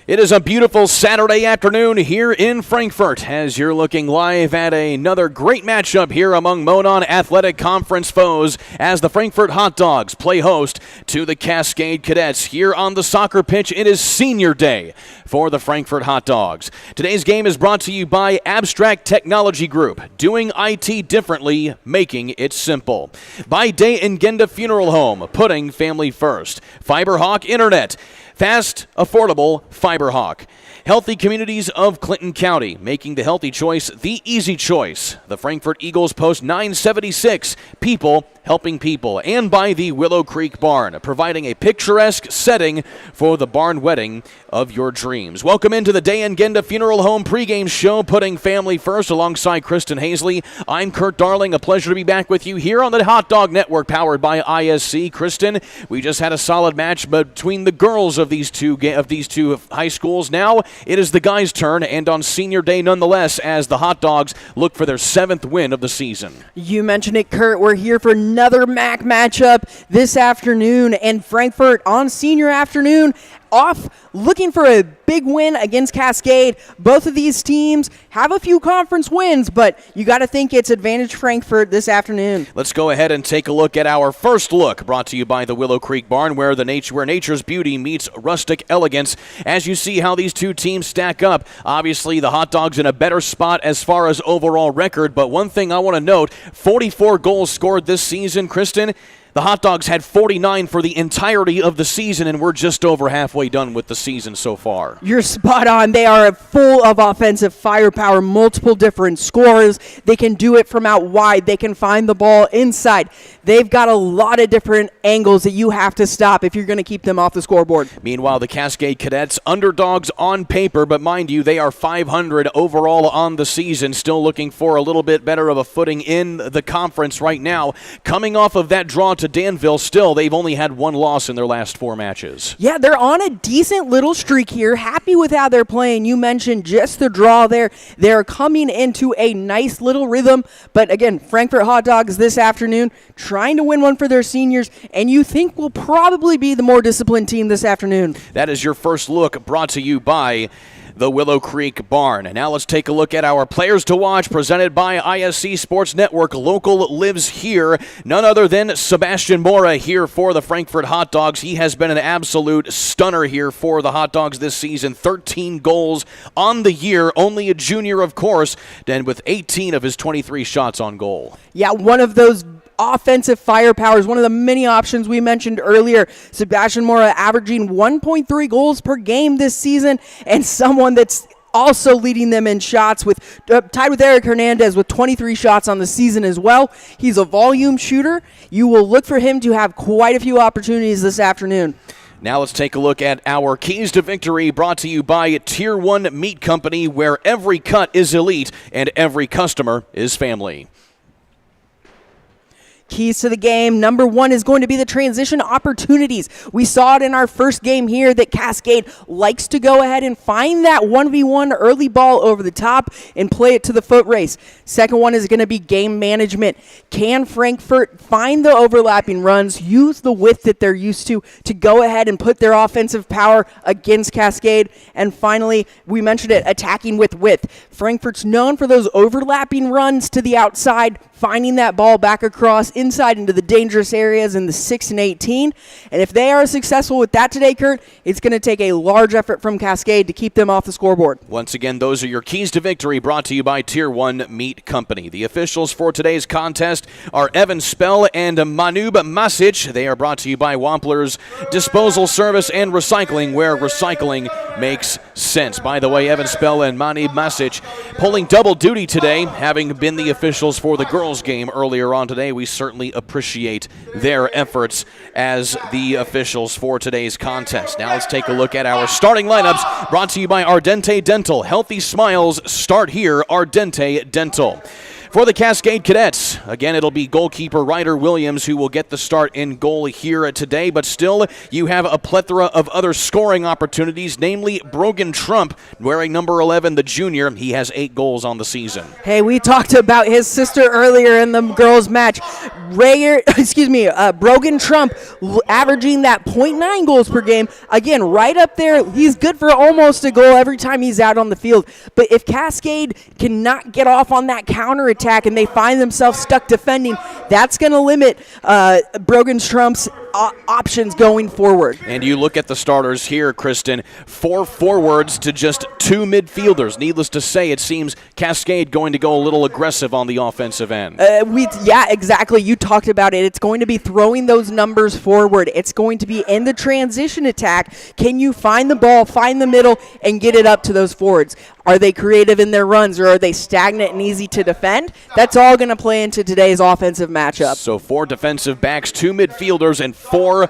It is a beautiful Saturday afternoon here in Frankfort as you're looking live at another great matchup here among Monon Athletic Conference foes as the Frankfort Hot Dogs play host to the Cascade Cadets. Here on the soccer pitch, it is senior day for the Frankfort Hot Dogs. Today's game is brought to you by Abstract Technology Group, doing IT differently, making it simple. By Day and Genda Funeral Home, putting family first. Fiberhawk Internet. Fast, affordable Fiberhawk. Healthy Communities of Clinton County, making the healthy choice the easy choice. The Frankfort Eagles Post 976, people helping people. And by the Willow Creek Barn, providing a picturesque setting for the barn wedding of your dreams. Welcome into the Day and Genda Funeral Home pregame show, putting family first alongside Kristen Hazley. I'm Kurt Darling. A pleasure to be back with you here on the Hot Dog Network powered by ISC. Kristen, we just had a solid match between the girls of these two high schools. Now it is the guys' turn, and on senior day nonetheless, as the Hot Dogs look for their 7th win of the season. You mentioned it, Kurt. We're here for another MAC matchup this afternoon, and Frankfort on senior afternoon off looking for a big win against Cascade. Both of these teams have a few conference wins, but you got to think it's advantage Frankfort this afternoon. Let's go ahead and take a look at our first look, brought to you by the Willow Creek Barn, where nature's beauty meets rustic elegance. As you see how these two teams stack up, obviously the Hot Dogs in a better spot as far as overall record, but one thing I want to note, 44 goals scored this season, Kristen. The Hot Dogs had 49 for the entirety of the season, and we're just over halfway done with the season so far. You're spot on. They are full of offensive firepower, multiple different scorers. They can do it from out wide. They can find the ball inside. They've got a lot of different angles that you have to stop if you're going to keep them off the scoreboard. Meanwhile, the Cascade Cadets, underdogs on paper, but mind you, they are 500 overall on the season, still looking for a little bit better of a footing in the conference right now. Coming off of that draw to Danville, still, they've only had one loss in their last 4 matches. Yeah, they're on a decent little streak here. Happy with how they're playing. You mentioned just the draw there. They're coming into a nice little rhythm. But again, Frankfort Hot Dogs this afternoon trying to win one for their seniors, and you think will probably be the more disciplined team this afternoon. That is your first look, brought to you by the Willow Creek Barn. And now let's take a look at our players to watch, presented by ISC Sports Network. Local lives here. None other than Sebastian Mora here for the Frankfort Hot Dogs. He has been an absolute stunner here for the Hot Dogs this season. 13 goals on the year. Only a junior, of course, and with 18 of his 23 shots on goal. Yeah, one of those offensive firepower is one of the many options we mentioned earlier. Sebastian Mora averaging 1.3 goals per game this season, and someone that's also leading them in shots, with tied with Eric Hernandez with 23 shots on the season as well. He's a volume shooter. You will look for him to have quite a few opportunities this afternoon. Now let's take a look at our keys to victory, brought to you by Tier 1 Meat Company, where every cut is elite and every customer is family. Keys to the game. Number 1 is going to be the transition opportunities. We saw it in our first game here that Cascade likes to go ahead and find that 1v1 early ball over the top and play it to the foot race. Second one is going to be game management. Can Frankfort find the overlapping runs, use the width that they're used to go ahead and put their offensive power against Cascade? And finally, we mentioned it, attacking with width. Frankfort's known for those overlapping runs to the outside, finding that ball back across inside into the dangerous areas in the 6 and 18. And if they are successful with that today, Kurt, it's going to take a large effort from Cascade to keep them off the scoreboard. Once again, those are your keys to victory, brought to you by Tier 1 Meat Company. The officials for today's contest are Evan Spell and Manub Masic. They are brought to you by Wampler's Disposal Service and Recycling, where recycling makes sense. By the way, Evan Spell and Manub Masic pulling double duty today, having been the officials for the girls game earlier on today. We certainly appreciate their efforts as the officials for today's contest. Now let's take a look at our starting lineups, brought to you by Ardente Dental. Healthy smiles start here, Ardente Dental. For the Cascade Cadets, again, it'll be goalkeeper Ryder Williams who will get the start in goal here today, but still you have a plethora of other scoring opportunities, namely Brogan Trump, wearing number 11, the junior. He has 8 goals on the season. Hey, we talked about his sister earlier in the girls' match. Brogan Trump averaging that 0.9 goals per game. Again, right up there. He's good for almost a goal every time he's out on the field. But if Cascade cannot get off on that counterattack and they find themselves stuck defending, that's going to limit Brogan Trump's options going forward. And you look at the starters here, Kristen, 4 forwards to just 2 midfielders. Needless to say, it seems Cascade going to go a little aggressive on the offensive end. Yeah, exactly. You talked about it. It's going to be throwing those numbers forward. It's going to be in the transition attack. Can you find the ball, find the middle, and get it up to those forwards? Are they creative in their runs, or are they stagnant and easy to defend? That's all going to play into today's offensive matchup. So 4 defensive backs, 2 midfielders, and 4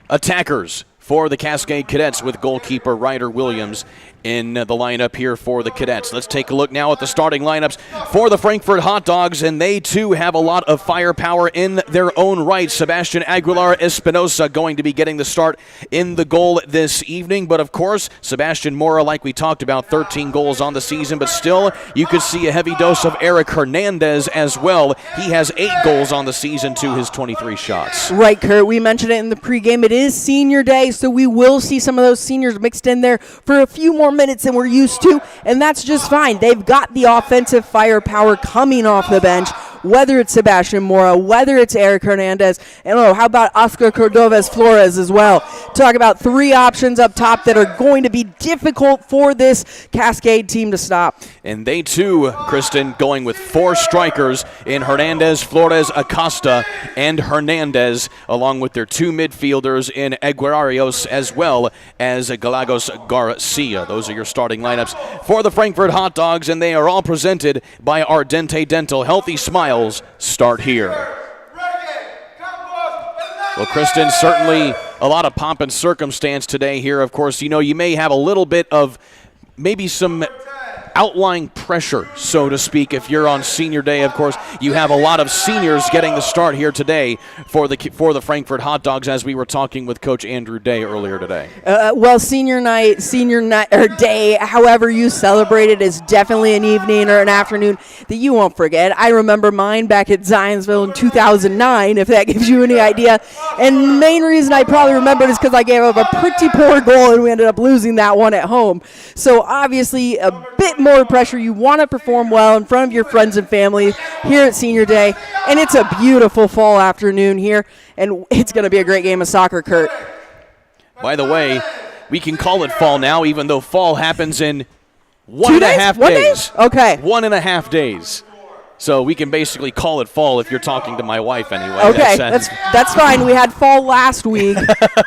attackers for the Cascade Cadets, with goalkeeper Ryder Williams in the lineup here for the Cadets. Let's take a look now at the starting lineups for the Frankfort Hot Dogs, and they too have a lot of firepower in their own right. Sebastian Aguilar Espinosa going to be getting the start in the goal this evening, but of course, Sebastian Mora, like we talked about, 13 goals on the season, but still, you could see a heavy dose of Eric Hernandez as well. He has 8 goals on the season to his 23 shots. Right, Kurt, we mentioned it in the pregame. It is senior day, so we will see some of those seniors mixed in there for a few more minutes than we're used to, and that's just fine. They've got the offensive firepower coming off the bench, whether it's Sebastian Mora, whether it's Eric Hernandez, and how about Oscar Cordovez Flores as well. Talk about 3 options up top that are going to be difficult for this Cascade team to stop. And they too, Kristen, going with 4 strikers in Hernandez, Flores, Acosta, and Hernandez, along with their 2 midfielders in Aguirarios as well as Galagos Garcia. Those are your starting lineups for the Frankfort Hot Dogs, and they are all presented by Ardente Dental. Healthy smiles start here. Well, Kristen, certainly a lot of pomp and circumstance today here. Of course, you may have a little bit of maybe some outlying pressure, so to speak, if you're on senior day. Of course, you have a lot of seniors getting the start here today for the Frankfort Hot Dogs, as we were talking with Coach Andrew Day earlier today. Well, senior night or day, however you celebrate it, is definitely an evening or an afternoon that you won't forget. I remember mine back at Zionsville in 2009, if that gives you any idea. And the main reason I probably remember it is because I gave up a pretty poor goal and we ended up losing that one at home. So obviously a bit more pressure. You want to perform well in front of your friends and family here at senior day, and it's a beautiful fall afternoon here, and it's going to be a great game of soccer, Kurt. By the way, we can call it fall now, even though fall happens in 1.5 days. Okay. 1.5 days. So we can basically call it fall if you're talking to my wife anyway. Okay, that's fine. We had fall last week.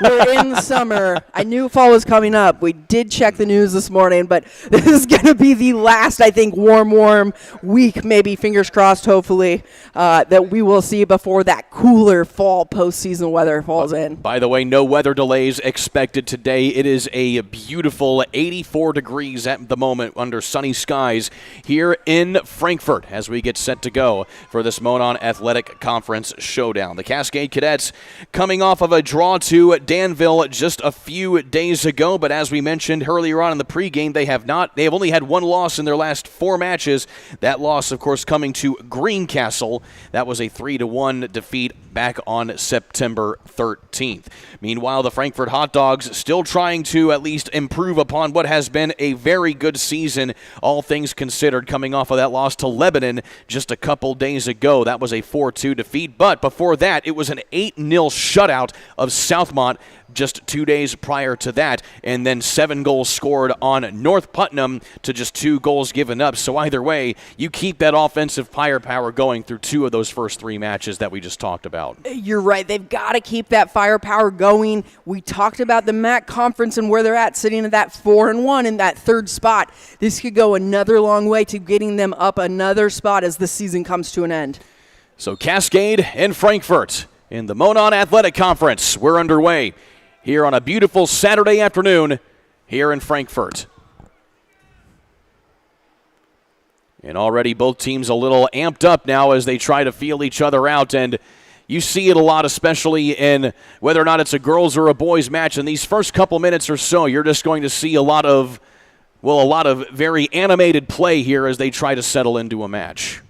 We're in the summer. I knew fall was coming up. We did check the news this morning, but this is going to be the last, I think, warm week, maybe, fingers crossed, hopefully, that we will see before that cooler fall postseason weather falls in. By the way, no weather delays expected today. It is a beautiful 84 degrees at the moment under sunny skies here in Frankfort as we get set to go for this Monon Athletic Conference showdown. The Cascade Cadets coming off of a draw to Danville just a few days ago, but as we mentioned earlier on in the pregame, they have only had 1 loss in their last 4 matches. That loss, of course, coming to Greencastle. That was a 3-1 defeat back on September 13th. Meanwhile, the Frankfort Hot Dogs still trying to at least improve upon what has been a very good season, all things considered, coming off of that loss to Lebanon just a couple days ago. That was a 4-2 defeat, but before that, it was an 8-0 shutout of Southmont just 2 days prior to that, and then 7 goals scored on North Putnam to just 2 goals given up. So either way, you keep that offensive firepower going through 2 of those first 3 matches that we just talked about. You're right. They've got to keep that firepower going. We talked about the MAC conference and where they're at, sitting at that 4-1 in that 3rd spot. This could go another long way to getting them up another spot as the season comes to an end. So Cascade and Frankfort in the Monon Athletic Conference. We're underway here on a beautiful Saturday afternoon here in Frankfort. And already both teams a little amped up now as they try to feel each other out. And you see it a lot, especially in whether or not it's a girls or a boys match. In these first couple minutes or so, you're just going to see a lot of very animated play here as they try to settle into a match.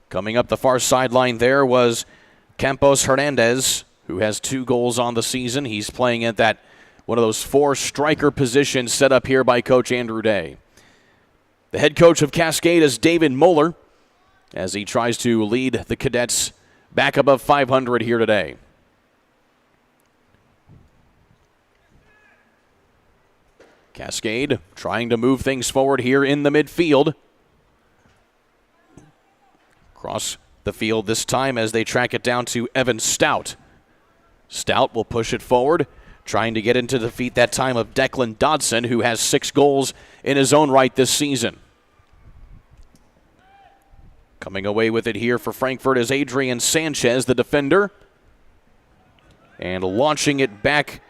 Coming up the far sideline there was Campos Hernandez, who has 2 goals on the season. He's playing at that one of those 4 striker positions set up here by Coach Andrew Day. The head coach of Cascade is David Moeller as he tries to lead the Cadets back above 500 here today. Cascade trying to move things forward here in the midfield. Across the field this time as they track it down to Evan Stout. Stout will push it forward, trying to get into the feet that time of Declan Dodson, who has 6 goals in his own right this season. Coming away with it here for Frankfurt is Adrian Sanchez, the defender. And launching it back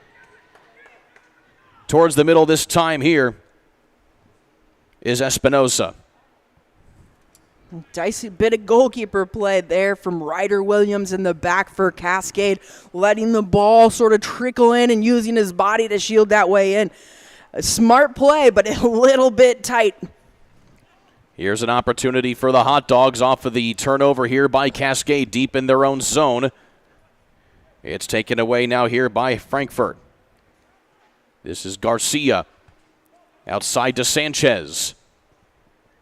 towards the middle this time here is Espinosa. Dicey bit of goalkeeper play there from Ryder Williams in the back for Cascade, letting the ball sort of trickle in and using his body to shield that way in. A smart play, but a little bit tight. Here's an opportunity for the Hot Dogs off of the turnover here by Cascade deep in their own zone. It's taken away now here by Frankfurt. This is Garcia. Outside to Sanchez.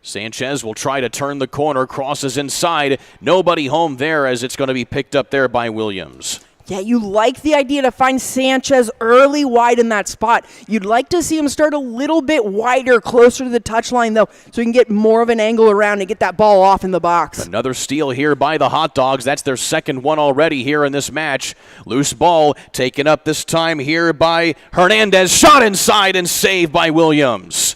Sanchez will try to turn the corner, crosses inside. Nobody home there as it's going to be picked up there by Williams. Yeah, you like the idea to find Sanchez early wide in that spot. You'd like to see him start a little bit wider, closer to the touchline, though, so he can get more of an angle around and get that ball off in the box. Another steal here by the Hot Dogs. That's their second one already here in this match. Loose ball taken up this time here by Hernandez. Shot inside and saved by Williams.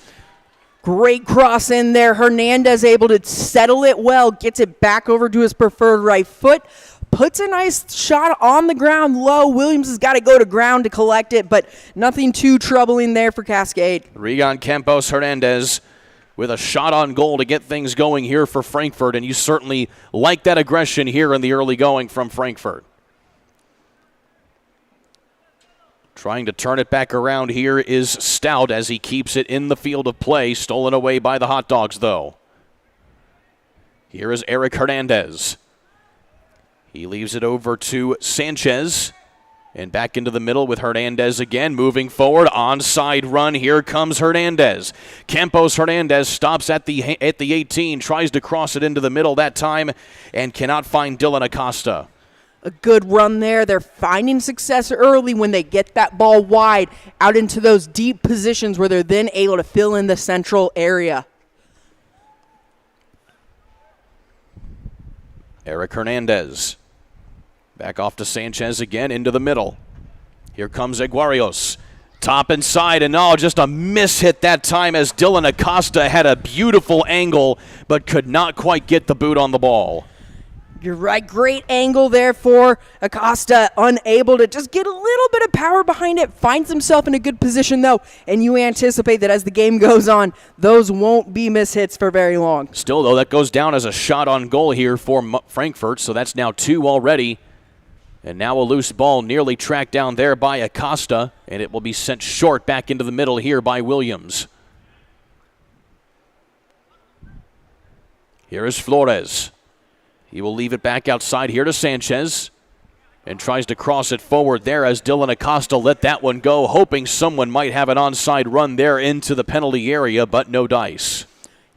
Great cross in there. Hernandez able to settle it well, gets it back over to his preferred right foot. Puts a nice shot on the ground low. Williams has got to go to ground to collect it, but nothing too troubling there for Cascade. Rigon Campos Hernandez with a shot on goal to get things going here for Frankfurt, and you certainly like that aggression here in the early going from Frankfurt. Trying to turn it back around here is Stout as he keeps it in the field of play. Stolen away by the Hot Dogs, though. Here is Eric Hernandez. He leaves it over to Sanchez. And back into the middle with Hernandez again. Moving forward, onside run. Here comes Hernandez. Campos Hernandez stops at the 18. Tries to cross it into the middle that time and cannot find Dylan Acosta. A good run there. They're finding success early when they get that ball wide out into those deep positions where they're then able to fill in the central area. Eric Hernandez. Back off to Sanchez again, into the middle. Here comes Aguarios. Top inside, and just a miss hit that time as Dylan Acosta had a beautiful angle, but could not quite get the boot on the ball. You're right. Great angle there for Acosta. Unable to just get a little bit of power behind it. Finds himself in a good position, though, and you anticipate that as the game goes on, those won't be miss hits for very long. Still, though, that goes down as a shot on goal here for Frankfurt, so that's now 2 already. And now a loose ball nearly tracked down there by Acosta, and it will be sent short back into the middle here by Williams. Here is Flores. He will leave it back outside here to Sanchez and tries to cross it forward there as Dylan Acosta let that one go, hoping someone might have an onside run there into the penalty area, but no dice.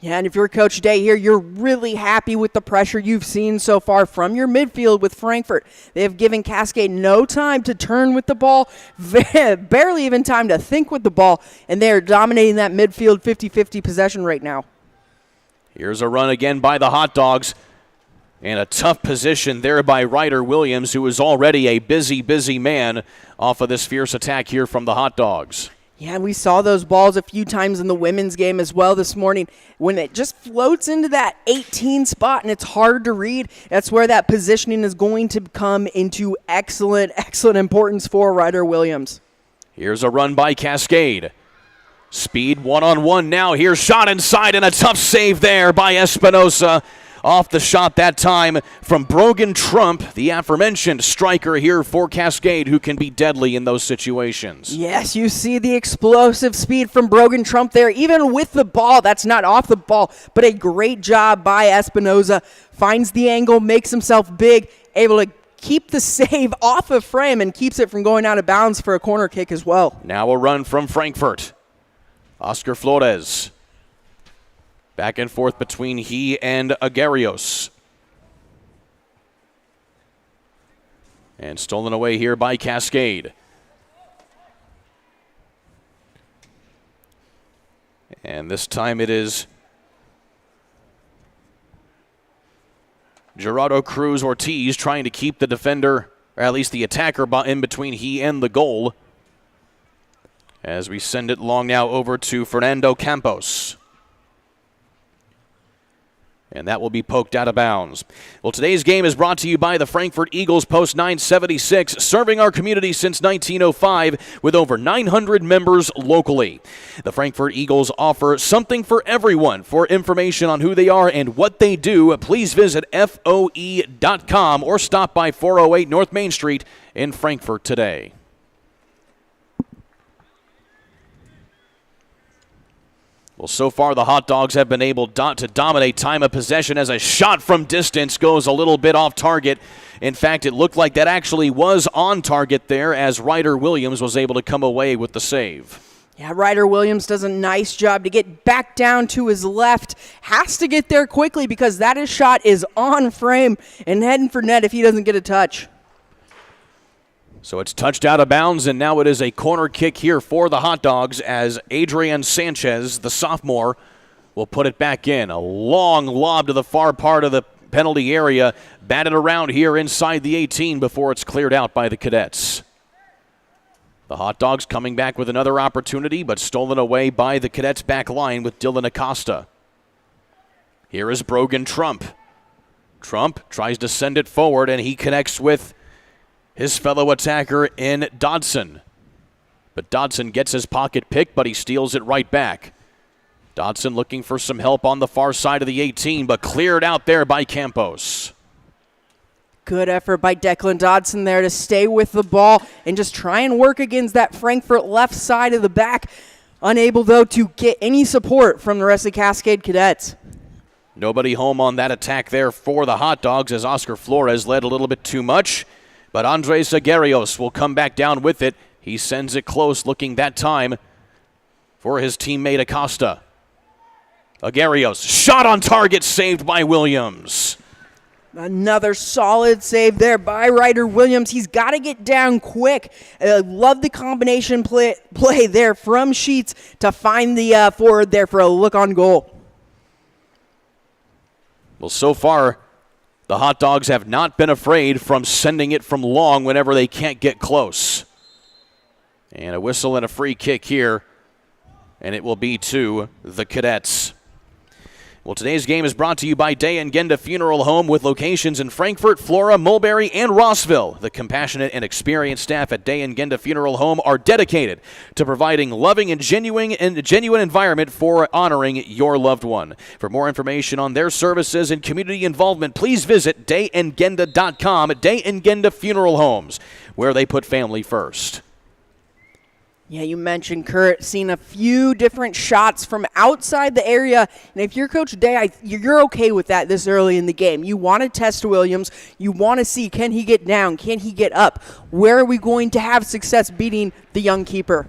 Yeah, and if you're Coach Day here, you're really happy with the pressure you've seen so far from your midfield with Frankfurt. They have given Cascade no time to turn with the ball, barely even time to think with the ball, and they are dominating that midfield 50-50 possession right now. Here's a run again by the Hot Dogs, and a tough position there by Ryder Williams, who is already a busy man off of this fierce attack here from the Hot Dogs. Yeah, and we saw those balls a few times in the women's game as well this morning when it just floats into that 18 spot and it's hard to read. That's where that positioning is going to come into excellent importance for Ryder Williams. Here's a run by Cascade. Speed one-on-one now. Here's shot inside and a tough save there by Espinosa. Off the shot that time from Brogan Trump, the aforementioned striker here for Cascade, who can be deadly in those situations. Yes, you see the explosive speed from Brogan Trump there, even with the ball. That's not off the ball, but a great job by Espinosa. Finds the angle, makes himself big, able to keep the save off of frame and keeps it from going out of bounds for a corner kick as well. Now a run from Frankfurt. Oscar Flores. Back and forth between he and Aguerios. And stolen away here by Cascade. And this time it is Gerardo Cruz Ortiz trying to keep the defender, or at least the attacker, in between he and the goal. As we send it long now over to Fernando Campos. And that will be poked out of bounds. Well, today's game is brought to you by the Frankfurt Eagles, Post 976, serving our community since 1905 with over 900 members locally. The Frankfurt Eagles offer something for everyone. For information on who they are and what they do, please visit FOE.com or stop by 408 North Main Street in Frankfurt today. Well, so far the Hot Dogs have been able to dominate time of possession as a shot from distance goes a little bit off target. In fact, it looked like that actually was on target there as Ryder Williams was able to come away with the save. Yeah, Ryder Williams does a nice job to get back down to his left. Has to get there quickly because that shot is on frame and heading for net if he doesn't get a touch. So it's touched out of bounds, and now it is a corner kick here for the Hot Dogs as Adrian Sanchez, the sophomore, will put it back in. A long lob to the far part of the penalty area, batted around here inside the 18 before it's cleared out by the Cadets. The Hot Dogs coming back with another opportunity, but stolen away by the Cadets back line with Dylan Acosta. Here is Brogan Trump. Trump tries to send it forward, and he connects with his fellow attacker in Dodson. But Dodson gets his pocket pick, but he steals it right back. Dodson looking for some help on the far side of the 18, but cleared out there by Campos. Good effort by Declan Dodson there to stay with the ball and just try and work against that Frankfurt left side of the back. Unable, though, to get any support from the rest of the Cascade Cadets. Nobody home on that attack there for the Hot Dogs as Oscar Flores led a little bit too much. But Andres Aguerios will come back down with it. He sends it close, looking that time for his teammate Acosta. Aguerios, shot on target, saved by Williams. Another solid save there by Ryder Williams. He's got to get down quick. Love the combination play there from Sheets to find the forward there for a look on goal. Well, so far, the Hot Dogs have not been afraid from sending it from long whenever they can't get close. And a whistle and a free kick here, and it will be to the Cadets. Well, today's game is brought to you by Day and Genda Funeral Home with locations in Frankfurt, Flora, Mulberry, and Rossville. The compassionate and experienced staff at Day and Genda Funeral Home are dedicated to providing loving and genuine environment for honoring your loved one. For more information on their services and community involvement, please visit dayandgenda.com. Day and Genda Funeral Homes, where they put family first. Yeah, you mentioned, Kurt, seeing a few different shots from outside the area. And if you're Coach Day, you're okay with that this early in the game. You want to test Williams. You want to see, can he get down? Can he get up? Where are we going to have success beating the young keeper?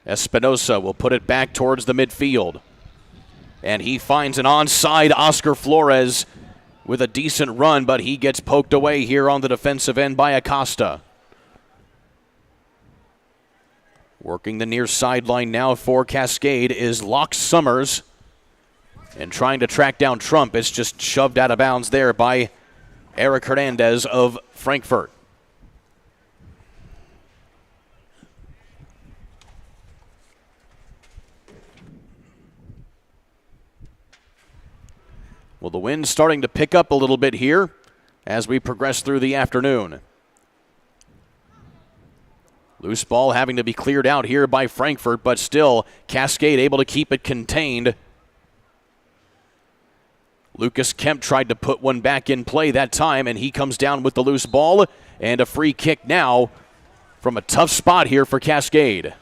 Espinosa will put it back towards the midfield. And he finds an onside Oscar Flores with a decent run, but he gets poked away here on the defensive end by Acosta. Working the near sideline now for Cascade is Locke Summers. And trying to track down Trump. It's just shoved out of bounds there by Eric Hernandez of Frankfurt. Well, the wind's starting to pick up a little bit here as we progress through the afternoon. Loose ball having to be cleared out here by Frankfurt, but still Cascade able to keep it contained. Lucas Kemp tried to put one back in play that time, and he comes down with the loose ball, and a free kick now from a tough spot here for Cascade.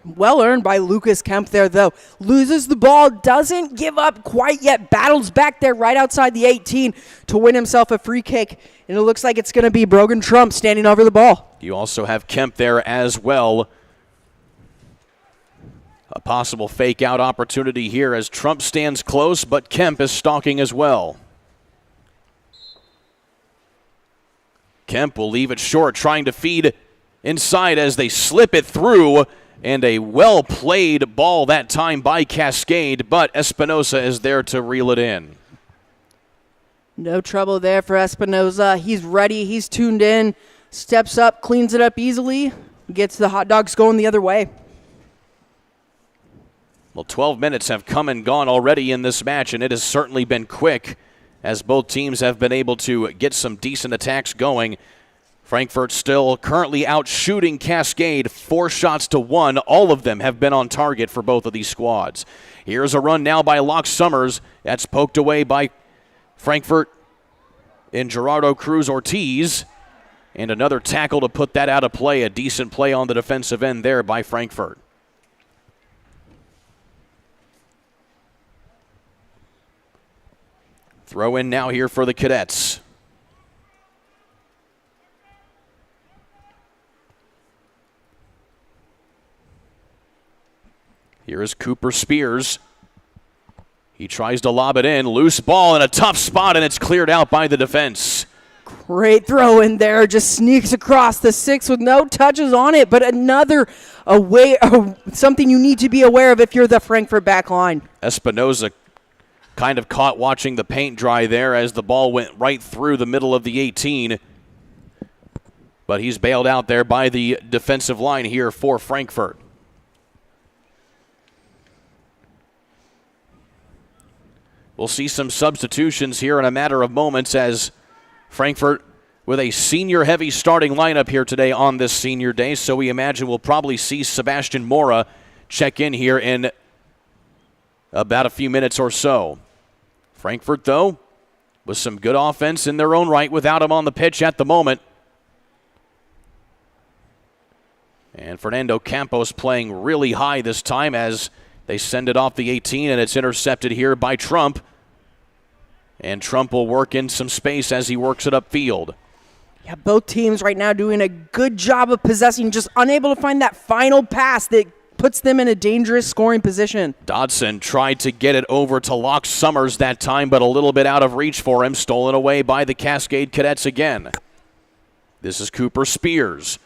Well earned by Lucas Kemp there, though. Loses the ball, doesn't give up quite yet, battles back there right outside the 18 to win himself a free kick, and it looks like it's going to be Brogan Trump standing over the ball. You also have Kemp there as well. A possible fake-out opportunity here as Trump stands close, but Kemp is stalking as well. Kemp will leave it short, trying to feed inside as they slip it through, and a well-played ball that time by Cascade, but Espinosa is there to reel it in. No trouble there for Espinosa. He's ready, he's tuned in, steps up, cleans it up easily, gets the hot dogs going the other way. Well, 12 minutes have come and gone already in this match, and it has certainly been quick as both teams have been able to get some decent attacks going. Frankfurt still currently out shooting Cascade 4 shots to 1. All of them have been on target for both of these squads. Here's a run now by Locke Summers. That's poked away by Frankfurt in Gerardo Cruz Ortiz. And another tackle to put that out of play. A decent play on the defensive end there by Frankfurt. Throw in now here for the Cadets. Here is Cooper Spears. He tries to lob it in. Loose ball in a tough spot, and it's cleared out by the defense. Great throw in there. Just sneaks across the 6 with no touches on it, but another something you need to be aware of if you're the Frankfurt back line. Espinosa kind of caught watching the paint dry there as the ball went right through the middle of the 18. But he's bailed out there by the defensive line here for Frankfurt. We'll see some substitutions here in a matter of moments as Frankfurt with a senior-heavy starting lineup here today on this senior day. So we imagine we'll probably see Sebastian Mora check in here in about a few minutes or so. Frankfurt, though, with some good offense in their own right without him on the pitch at the moment. And Fernando Campos playing really high this time as they send it off the 18, and it's intercepted here by Trump. And Trump will work in some space as he works it upfield. Yeah, both teams right now doing a good job of possessing, just unable to find that final pass that puts them in a dangerous scoring position. Dodson tried to get it over to Locke Summers that time, but a little bit out of reach for him. Stolen away by the Cascade Cadets again. This is Cooper Spears.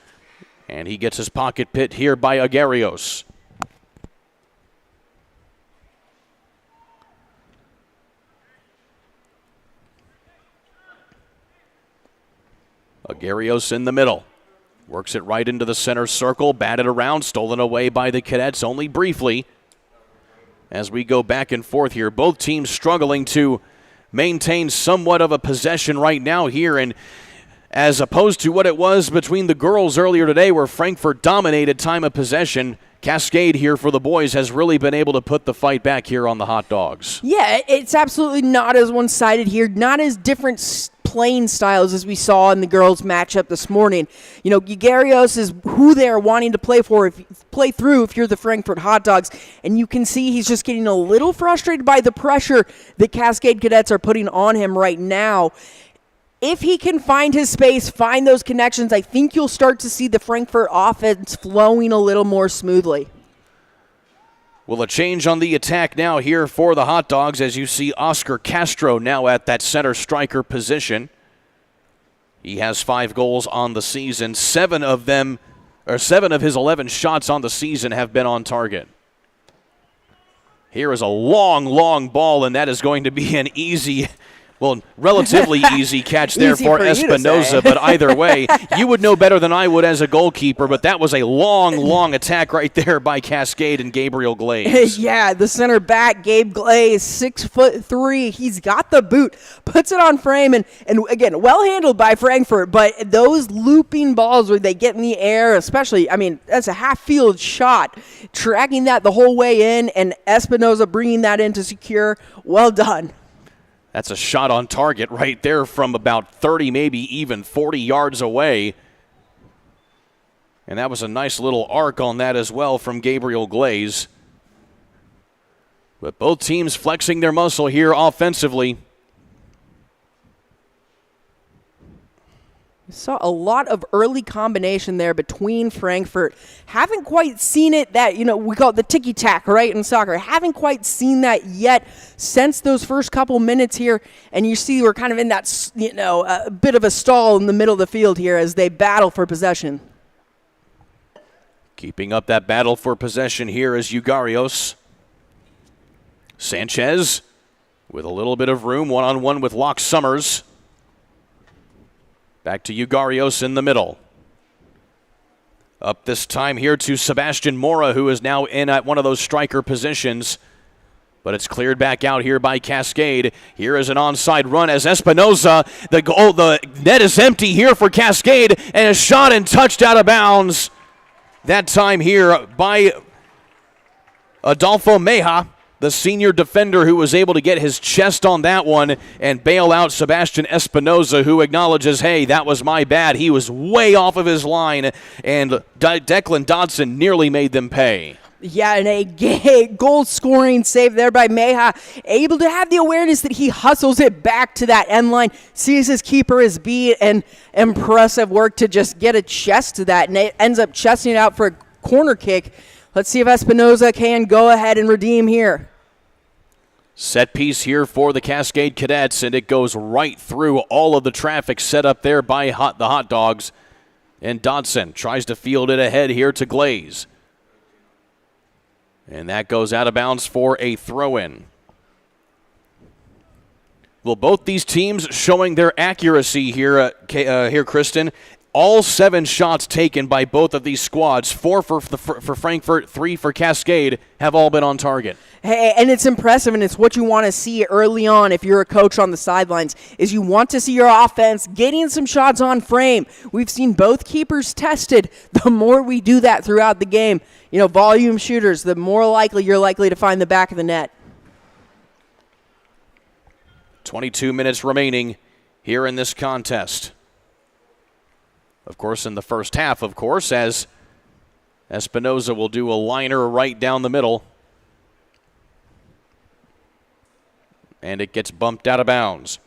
And he gets his pocket pit here by Aguerios. Aguerios in the middle. Works it right into the center circle. Batted around. Stolen away by the Cadets only briefly. As we go back and forth here. Both teams struggling to maintain somewhat of a possession right now here. And as opposed to what it was between the girls earlier today where Frankfurt dominated time of possession, Cascade here for the boys has really been able to put the fight back here on the Hot Dogs. Yeah, it's absolutely not as one-sided here. Not as different playing styles as we saw in the girls' matchup this morning. You know, Gregarios is who they're wanting to play through if you're the Frankfurt Hot Dogs. And you can see he's just getting a little frustrated by the pressure that Cascade Cadets are putting on him right now. If he can find his space, find those connections, I think you'll start to see the Frankfurt offense flowing a little more smoothly. Well, a change on the attack now here for the Hot Dogs as you see Oscar Castro now at that center striker position. He has 5 goals on the season. 7 of his 11 shots on the season have been on target. Here is a long, long ball, and that is going to be an easy Well, relatively easy catch there Easy for for you to Espinoza, say. but either way, you would know better than I would as a goalkeeper, but that was a long attack right there by Cascade and Gabriel Glaze. Yeah, the center back, Gabe Glaze, 6'3". He's got the boot, puts it on frame, and again, well handled by Frankfurt, but those looping balls where they get in the air, especially, I mean, that's a half-field shot, tracking that the whole way in, and Espinoza bringing that in to secure. Well done. That's a shot on target right there from about 30, maybe even 40 yards away. And that was a nice little arc on that as well from Gabriel Glaze. But both teams flexing their muscle here offensively. Saw a lot of early combination there between Frankfurt. Haven't quite seen it that, we call it the ticky-tack, right, in soccer. Haven't quite seen that yet since those first couple minutes here. And you see we're kind of in that, a bit of a stall in the middle of the field here as they battle for possession. Keeping up that battle for possession here is Ugarios. Sanchez with a little bit of room, one-on-one with Locke Summers. Back to Ugarios in the middle. Up this time here to Sebastian Mora, who is now in at one of those striker positions. But it's cleared back out here by Cascade. Here is an onside run as Espinoza. The net is empty here for Cascade, and a shot and touched out of bounds. That time here by Adolfo Meja, the senior defender who was able to get his chest on that one and bail out Sebastian Espinoza, who acknowledges, hey, that was my bad. He was way off of his line, and Declan Dodson nearly made them pay. Yeah, and a goal-scoring save there by Meja, able to have the awareness that he hustles it back to that end line, sees his keeper is beat, and impressive work to just get a chest to that, and it ends up chesting it out for a corner kick. Let's see if Espinoza can go ahead and redeem here. Set piece here for the Cascade Cadets, and it goes right through all of the traffic set up there by the Hot Dogs. And Dodson tries to field it ahead here to Glaze. And that goes out of bounds for a throw-in. Well, both these teams showing their accuracy here, Kristen. All 7 shots taken by both of these squads, 4 for Frankfurt, 3 for Cascade, have all been on target. Hey, and it's impressive, and it's what you want to see early on if you're a coach on the sidelines, is you want to see your offense getting some shots on frame. We've seen both keepers tested. The more we do that throughout the game, volume shooters, the more likely you're likely to find the back of the net. 22 minutes remaining here in this contest. Of course, in the first half, as Espinoza will do a liner right down the middle. And it gets bumped out of bounds.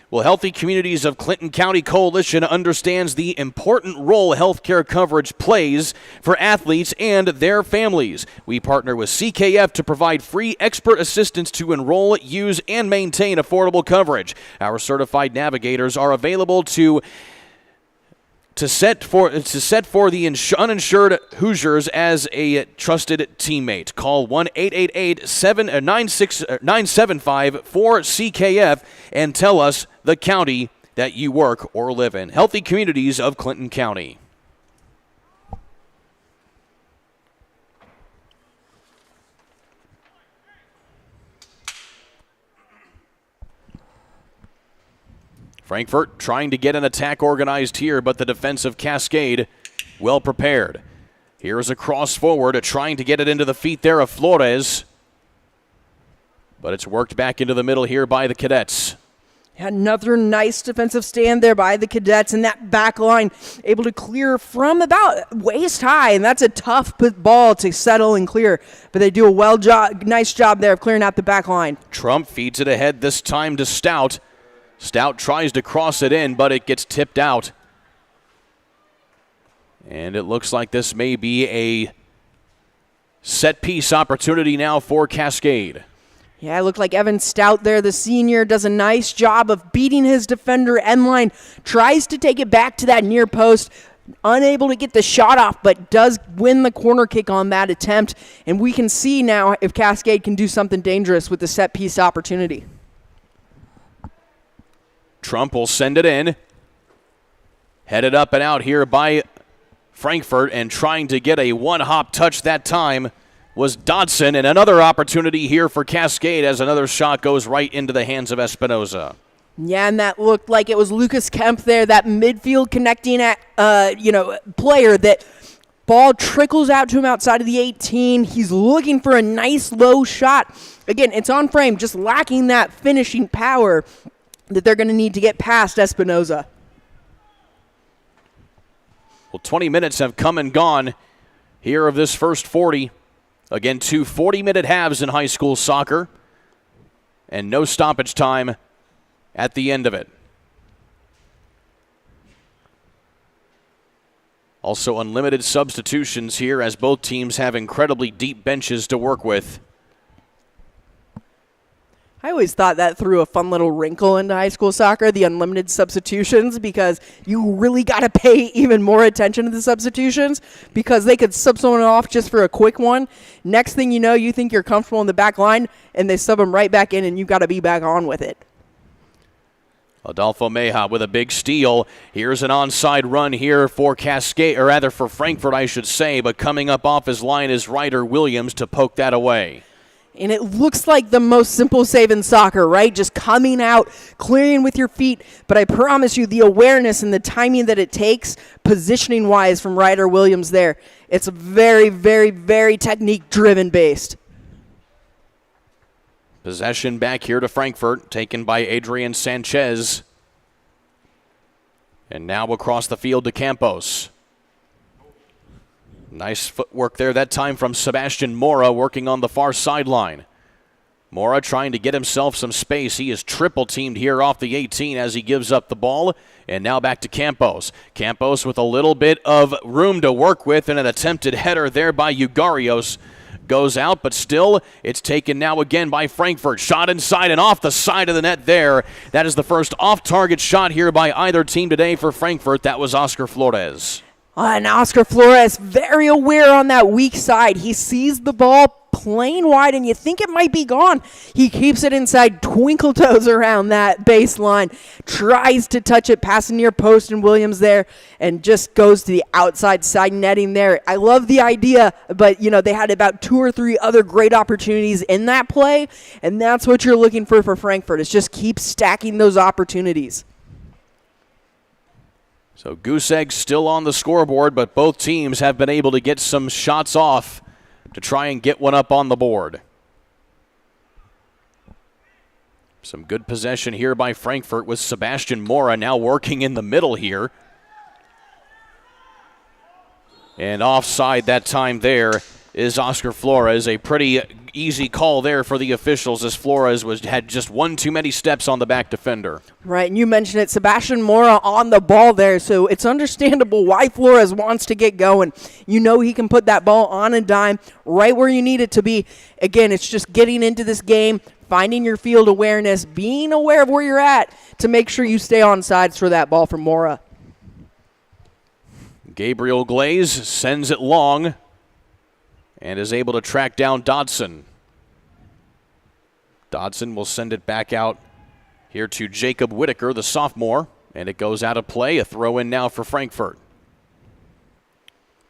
Well, Healthy Communities of Clinton County Coalition understands the important role healthcare coverage plays for athletes and their families. We partner with CKF to provide free expert assistance to enroll, use, and maintain affordable coverage. Our certified navigators are available to set for the uninsured Hoosiers as a trusted teammate. Call 1-888-975-4CKF and tell us the county that you work or live in. Healthy Communities of Clinton County. Frankfurt trying to get an attack organized here, but the defensive Cascade well prepared. Here's a cross forward, trying to get it into the feet there of Flores. But it's worked back into the middle here by the Cadets. Another nice defensive stand there by the Cadets, and that back line able to clear from about waist high, and that's a tough ball to settle and clear. But they do a nice job there of clearing out the back line. Trump feeds it ahead this time to Stout. Stout tries to cross it in, but it gets tipped out. And it looks like this may be a set-piece opportunity now for Cascade. Yeah, it looked like Evan Stout there, the senior, does a nice job of beating his defender end line, tries to take it back to that near post, unable to get the shot off, but does win the corner kick on that attempt. And we can see now if Cascade can do something dangerous with the set-piece opportunity. Trump will send it in. Headed up and out here by Frankfurt, and trying to get a one-hop touch that time was Dodson, and another opportunity here for Cascade as another shot goes right into the hands of Espinoza. Yeah, and that looked like it was Lucas Kemp there, that midfield connecting player. That ball trickles out to him outside of the 18. He's looking for a nice low shot. Again, it's on frame, just lacking that finishing power that they're going to need to get past Espinoza. Well, 20 minutes have come and gone here of this first 40. Again, 2 40-minute halves in high school soccer, and no stoppage time at the end of it. Also, unlimited substitutions here as both teams have incredibly deep benches to work with. I always thought that threw a fun little wrinkle into high school soccer, the unlimited substitutions, because you really got to pay even more attention to the substitutions, because they could sub someone off just for a quick one. Next thing you know, you think you're comfortable in the back line, and they sub them right back in, and you've got to be back on with it. Adolfo Meja with a big steal. Here's an onside run here for Cascade, or rather for Frankfurt, I should say, but coming up off his line is Ryder Williams to poke that away. And it looks like the most simple save in soccer, right? Just coming out, clearing with your feet. But I promise you, the awareness and the timing that it takes, positioning-wise from Ryder Williams there, it's very, very, very technique-driven based. Possession back here to Frankfurt, taken by Adrian Sanchez. And now across the field to Campos. Nice footwork there that time from Sebastian Mora, working on the far sideline. Mora trying to get himself some space. He is triple teamed here off the 18 as he gives up the ball. And now back to Campos. Campos with a little bit of room to work with, and an attempted header there by Ugarios goes out, but still it's taken now again by Frankfurt. Shot inside and off the side of the net there. That is the first off-target shot here by either team today for Frankfurt. That was Oscar Flores. And Oscar Flores, very aware on that weak side. He sees the ball plain wide, and you think it might be gone. He keeps it inside, twinkle toes around that baseline, tries to touch it, passing near post and Williams there, and just goes to the outside side netting there. I love the idea, but, they had about 2 or 3 other great opportunities in that play, and that's what you're looking for Frankfurt, is just keep stacking those opportunities. So Goose Egg still on the scoreboard, but both teams have been able to get some shots off to try and get one up on the board. Some good possession here by Frankfurt with Sebastian Mora now working in the middle here. And offside that time there is Oscar Flores. A pretty easy call there for the officials, as Flores had just one too many steps on the back defender. Right, and you mentioned it, Sebastian Mora on the ball there, so it's understandable why Flores wants to get going. He can put that ball on a dime right where you need it to be. Again, it's just getting into this game, finding your field awareness, being aware of where you're at to make sure you stay on sides for that ball from Mora. Gabriel Glaze sends it long and is able to track down Dodson. Dodson will send it back out here to Jacob Whitaker, the sophomore, and it goes out of play. A throw in now for Frankfurt.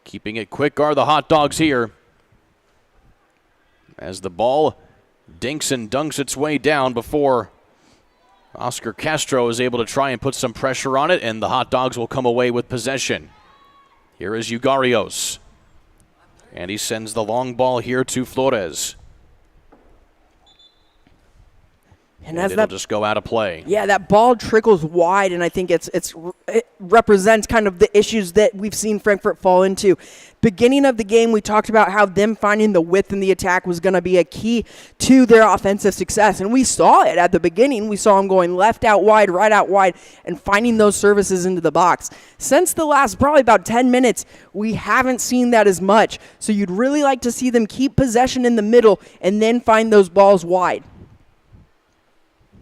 Keeping it quick are the Hot Dogs here, as the ball dinks and dunks its way down before Oscar Castro is able to try and put some pressure on it, and the Hot Dogs will come away with possession. Here is Ugarios, and he sends the long ball here to Flores. And it'll just go out of play. Yeah, that ball trickles wide, and I think it represents kind of the issues that we've seen Frankfurt fall into. Beginning of the game, we talked about how them finding the width in the attack was going to be a key to their offensive success, and we saw it at the beginning. We saw them going left out wide, right out wide, and finding those services into the box. Since the last probably about 10 minutes, we haven't seen that as much, so you'd really like to see them keep possession in the middle and then find those balls wide.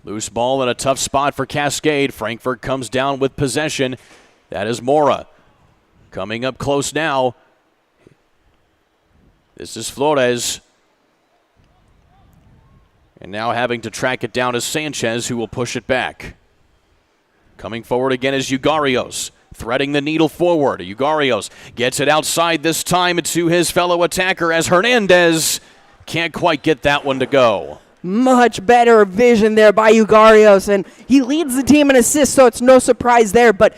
Loose ball in a tough spot for Cascade. Frankfurt comes down with possession. That is Mora. Coming up close now. This is Flores. And now having to track it down is Sanchez, who will push it back. Coming forward again is Ugarios, threading the needle forward. Ugarios gets it outside this time to his fellow attacker as Hernandez can't quite get that one to go. Much better vision there by Ugarios, and he leads the team in assists, so it's no surprise there, but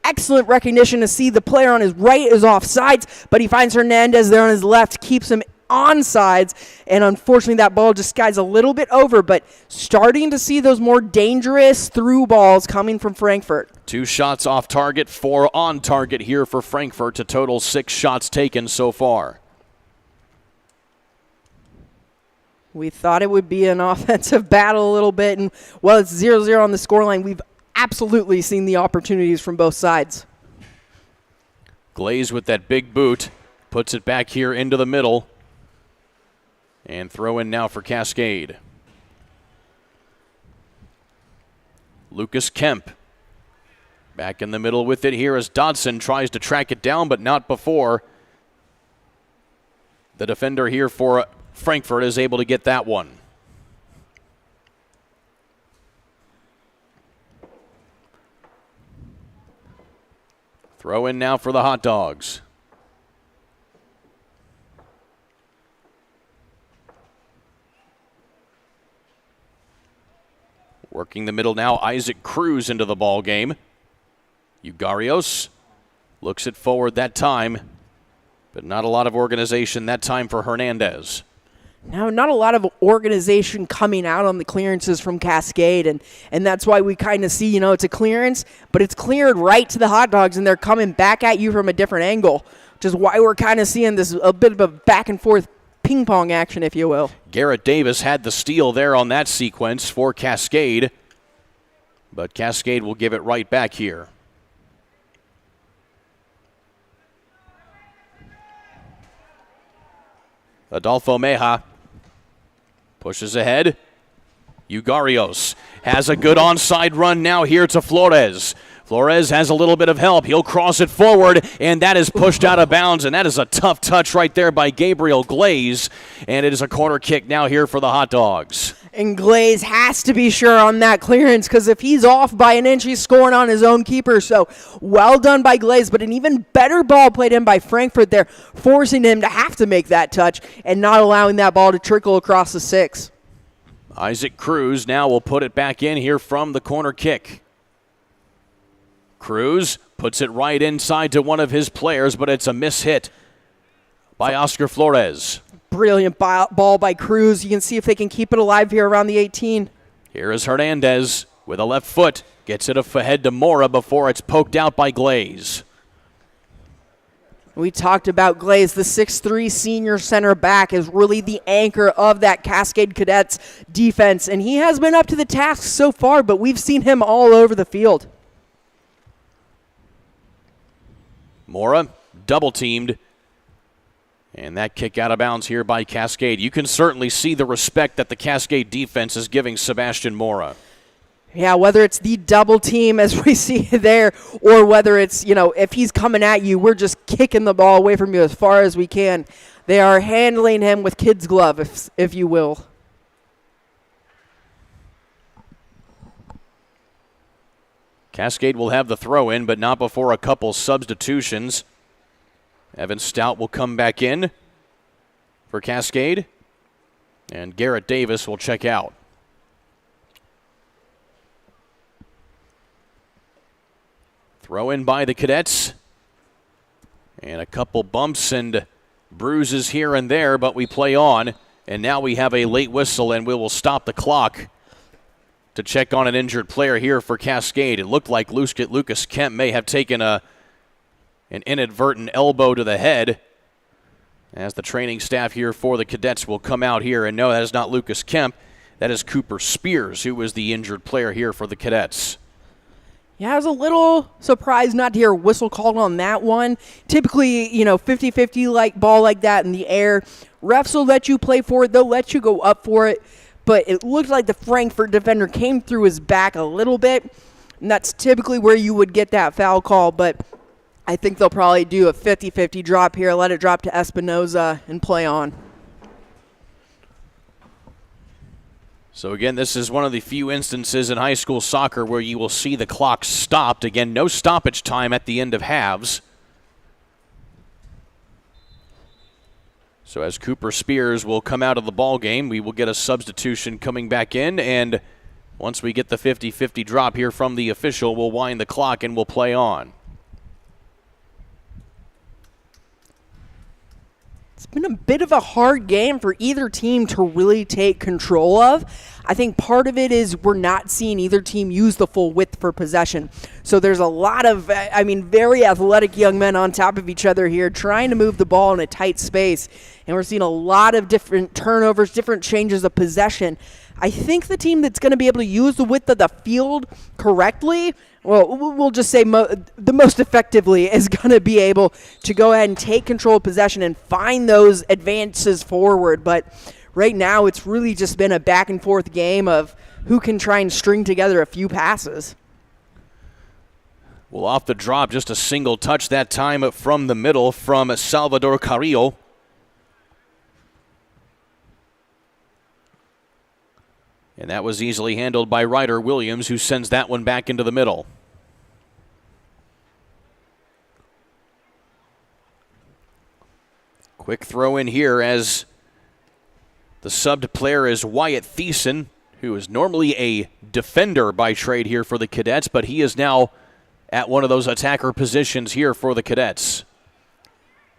excellent recognition to see the player on his right is offsides, but he finds Hernandez there on his left, keeps him onsides, and unfortunately that ball just skies a little bit over, but starting to see those more dangerous through balls coming from Frankfurt. 2 shots off target, 4 on target here for Frankfurt to total 6 shots taken so far. We thought it would be an offensive battle a little bit, and while it's 0-0 on the scoreline, we've absolutely seen the opportunities from both sides. Glaze with that big boot, puts it back here into the middle, and throw in now for Cascade. Lucas Kemp back in the middle with it here as Dodson tries to track it down, but not before the defender here for Frankfurt is able to get that one. Throw in now for the Hot Dogs. Working the middle now, Isaac Cruz into the ball game. Ugarios looks it forward that time, but not a lot of organization that time for Hernandez. Now, not a lot of organization coming out on the clearances from Cascade, and that's why we kind of see, it's a clearance, but it's cleared right to the Hot Dogs, and they're coming back at you from a different angle, which is why we're kind of seeing this a bit of a back-and-forth ping-pong action, if you will. Garrett Davis had the steal there on that sequence for Cascade, but Cascade will give it right back here. Adolfo Meja pushes ahead. Ugarios has a good onside run now here to Flores. Flores has a little bit of help. He'll cross it forward, and that is pushed out of bounds, and that is a tough touch right there by Gabriel Glaze, and it is a corner kick now here for the Hot Dogs. And Glaze has to be sure on that clearance, because if he's off by an inch, he's scoring on his own keeper. So well done by Glaze, but an even better ball played in by Frankfurt there, forcing him to have to make that touch and not allowing that ball to trickle across the 6. Isaac Cruz now will put it back in here from the corner kick. Cruz puts it right inside to one of his players, but it's a miss-hit by Oscar Flores. Brilliant ball by Cruz. You can see if they can keep it alive here around the 18. Here is Hernandez with a left foot. Gets it ahead to Mora before it's poked out by Glaze. We talked about Glaze. The 6'3 senior center back is really the anchor of that Cascade Cadets defense, and he has been up to the task so far, but we've seen him all over the field. Mora double-teamed, and that kick out of bounds here by Cascade. You can certainly see the respect that the Cascade defense is giving Sebastian Mora. Yeah, whether it's the double team as we see there, or whether it's, if he's coming at you, we're just kicking the ball away from you as far as we can. They are handling him with kid's glove, if you will. Cascade will have the throw in, but not before a couple substitutions. Evan Stout will come back in for Cascade, and Garrett Davis will check out. Throw in by the Cadets, and a couple bumps and bruises here and there, but we play on, and now we have a late whistle, and we will stop the clock to check on an injured player here for Cascade. It looked like Lucas Kemp may have taken an inadvertent elbow to the head, as the training staff here for the Cadets will come out here. And no, that is not Lucas Kemp. That is Cooper Spears, who was the injured player here for the Cadets. Yeah, I was a little surprised not to hear a whistle called on that one. Typically, 50-50 like ball like that in the air, refs will let you play for it. They'll let you go up for it. But it looked like the Frankfurt defender came through his back a little bit, and that's typically where you would get that foul call. But I think they'll probably do a 50-50 drop here, let it drop to Espinoza, and play on. So again, this is one of the few instances in high school soccer where you will see the clock stopped. Again, no stoppage time at the end of halves. So as Cooper Spears will come out of the ball game, we will get a substitution coming back in, and once we get the 50-50 drop here from the official, we'll wind the clock and we'll play on. It's been a bit of a hard game for either team to really take control of. I think part of it is we're not seeing either team use the full width for possession. So there's a lot of, very athletic young men on top of each other here trying to move the ball in a tight space. And we're seeing a lot of different turnovers, different changes of possession. I think the team that's going to be able to use the width of the field correctly, well, we'll just say the most effectively, is going to be able to go ahead and take control of possession and find those advances forward. But right now it's really just been a back and forth game of who can try and string together a few passes. Well, off the drop, just a single touch that time from the middle from Salvador Carrillo. And that was easily handled by Ryder Williams, who sends that one back into the middle. Quick throw in here as the subbed player is Wyatt Thiessen, who is normally a defender by trade here for the Cadets, but he is now at one of those attacker positions here for the Cadets.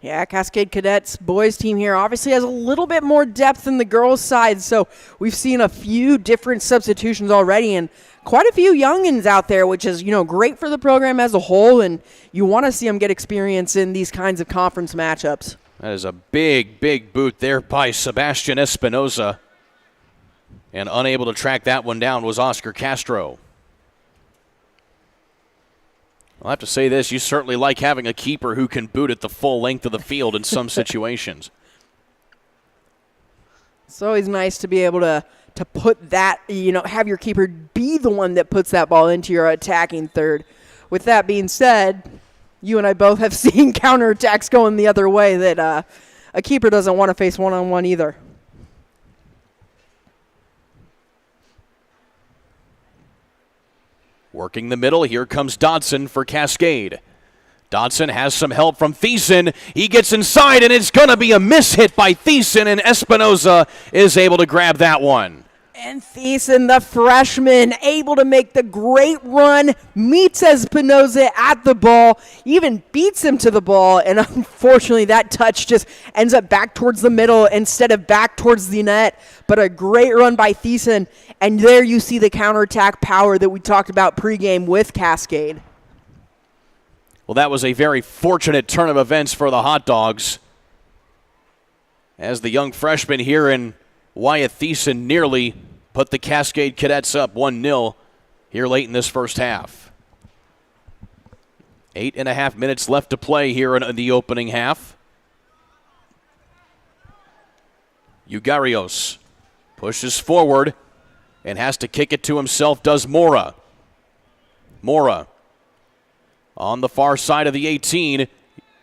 Yeah, Cascade Cadets boys team here obviously has a little bit more depth than the girls side, so we've seen a few different substitutions already and quite a few youngins out there, which is, great for the program as a whole, and you want to see them get experience in these kinds of conference matchups. That is a big, big boot there by Sebastian Espinoza, and unable to track that one down was Oscar Castro. I'll have to say this, you certainly like having a keeper who can boot it the full length of the field in some situations. It's always nice to be able to put that, have your keeper be the one that puts that ball into your attacking third. With that being said, you and I both have seen counterattacks going the other way that a keeper doesn't want to face one-on-one either. Working the middle, here comes Dodson for Cascade. Dodson has some help from Thiessen. He gets inside, and it's going to be a mishit by Thiessen, and Espinoza is able to grab that one. And Thiessen, the freshman, able to make the great run, meets Espinoza at the ball, even beats him to the ball, and unfortunately that touch just ends up back towards the middle instead of back towards the net. But a great run by Thiessen, and there you see the counterattack power that we talked about pregame with Cascade. Well, that was a very fortunate turn of events for the Hot Dogs, as the young freshman here in Wyatt Thiessen nearly put the Cascade Cadets up 1-0 here late in this first half. 8.5 minutes left to play here in the opening half. Ugarios pushes forward and has to kick it to himself, does Mora. Mora on the far side of the 18.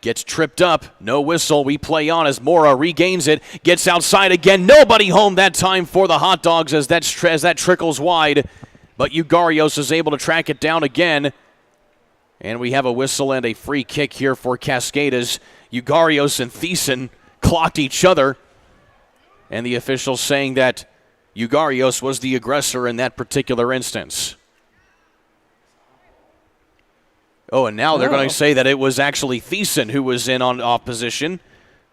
Gets tripped up, no whistle, we play on as Mora regains it, gets outside again, nobody home that time for the Hot Dogs as that trickles wide, but Ugarios is able to track it down again, and we have a whistle and a free kick here for Cascade as Ugarios and Thiessen clocked each other, and the officials saying that Ugarios was the aggressor in that particular instance. Oh, and now they're going to say that it was actually Thiessen who was in on opposition.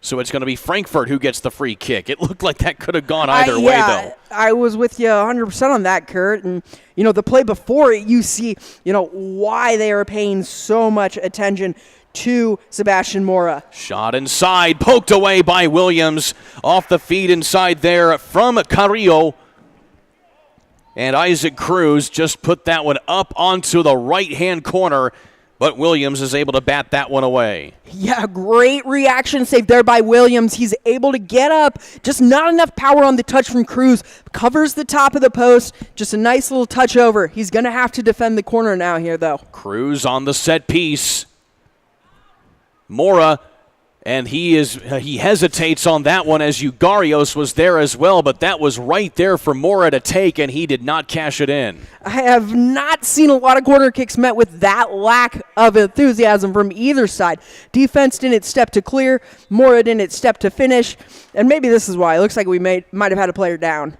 So it's going to be Frankfurt who gets the free kick. It looked like that could have gone either way, though. I was with you 100% on that, Kurt. And, the play before it, you see, why they are paying so much attention to Sebastian Mora. Shot inside, poked away by Williams. Off the feed inside there from Carrillo. And Isaac Cruz just put that one up onto the right-hand corner. But Williams is able to bat that one away. Yeah, great reaction save there by Williams. He's able to get up. Just not enough power on the touch from Cruz. Covers the top of the post. Just a nice little touch over. He's going to have to defend the corner now here, though. Cruz on the set piece. Mora And he hesitates on that one as Ugarios was there as well, but that was right there for Mora to take, and he did not cash it in. I have not seen a lot of corner kicks met with that lack of enthusiasm from either side. Defense didn't step to clear, Mora didn't step to finish, and maybe this is why. It looks like we might have had a player down.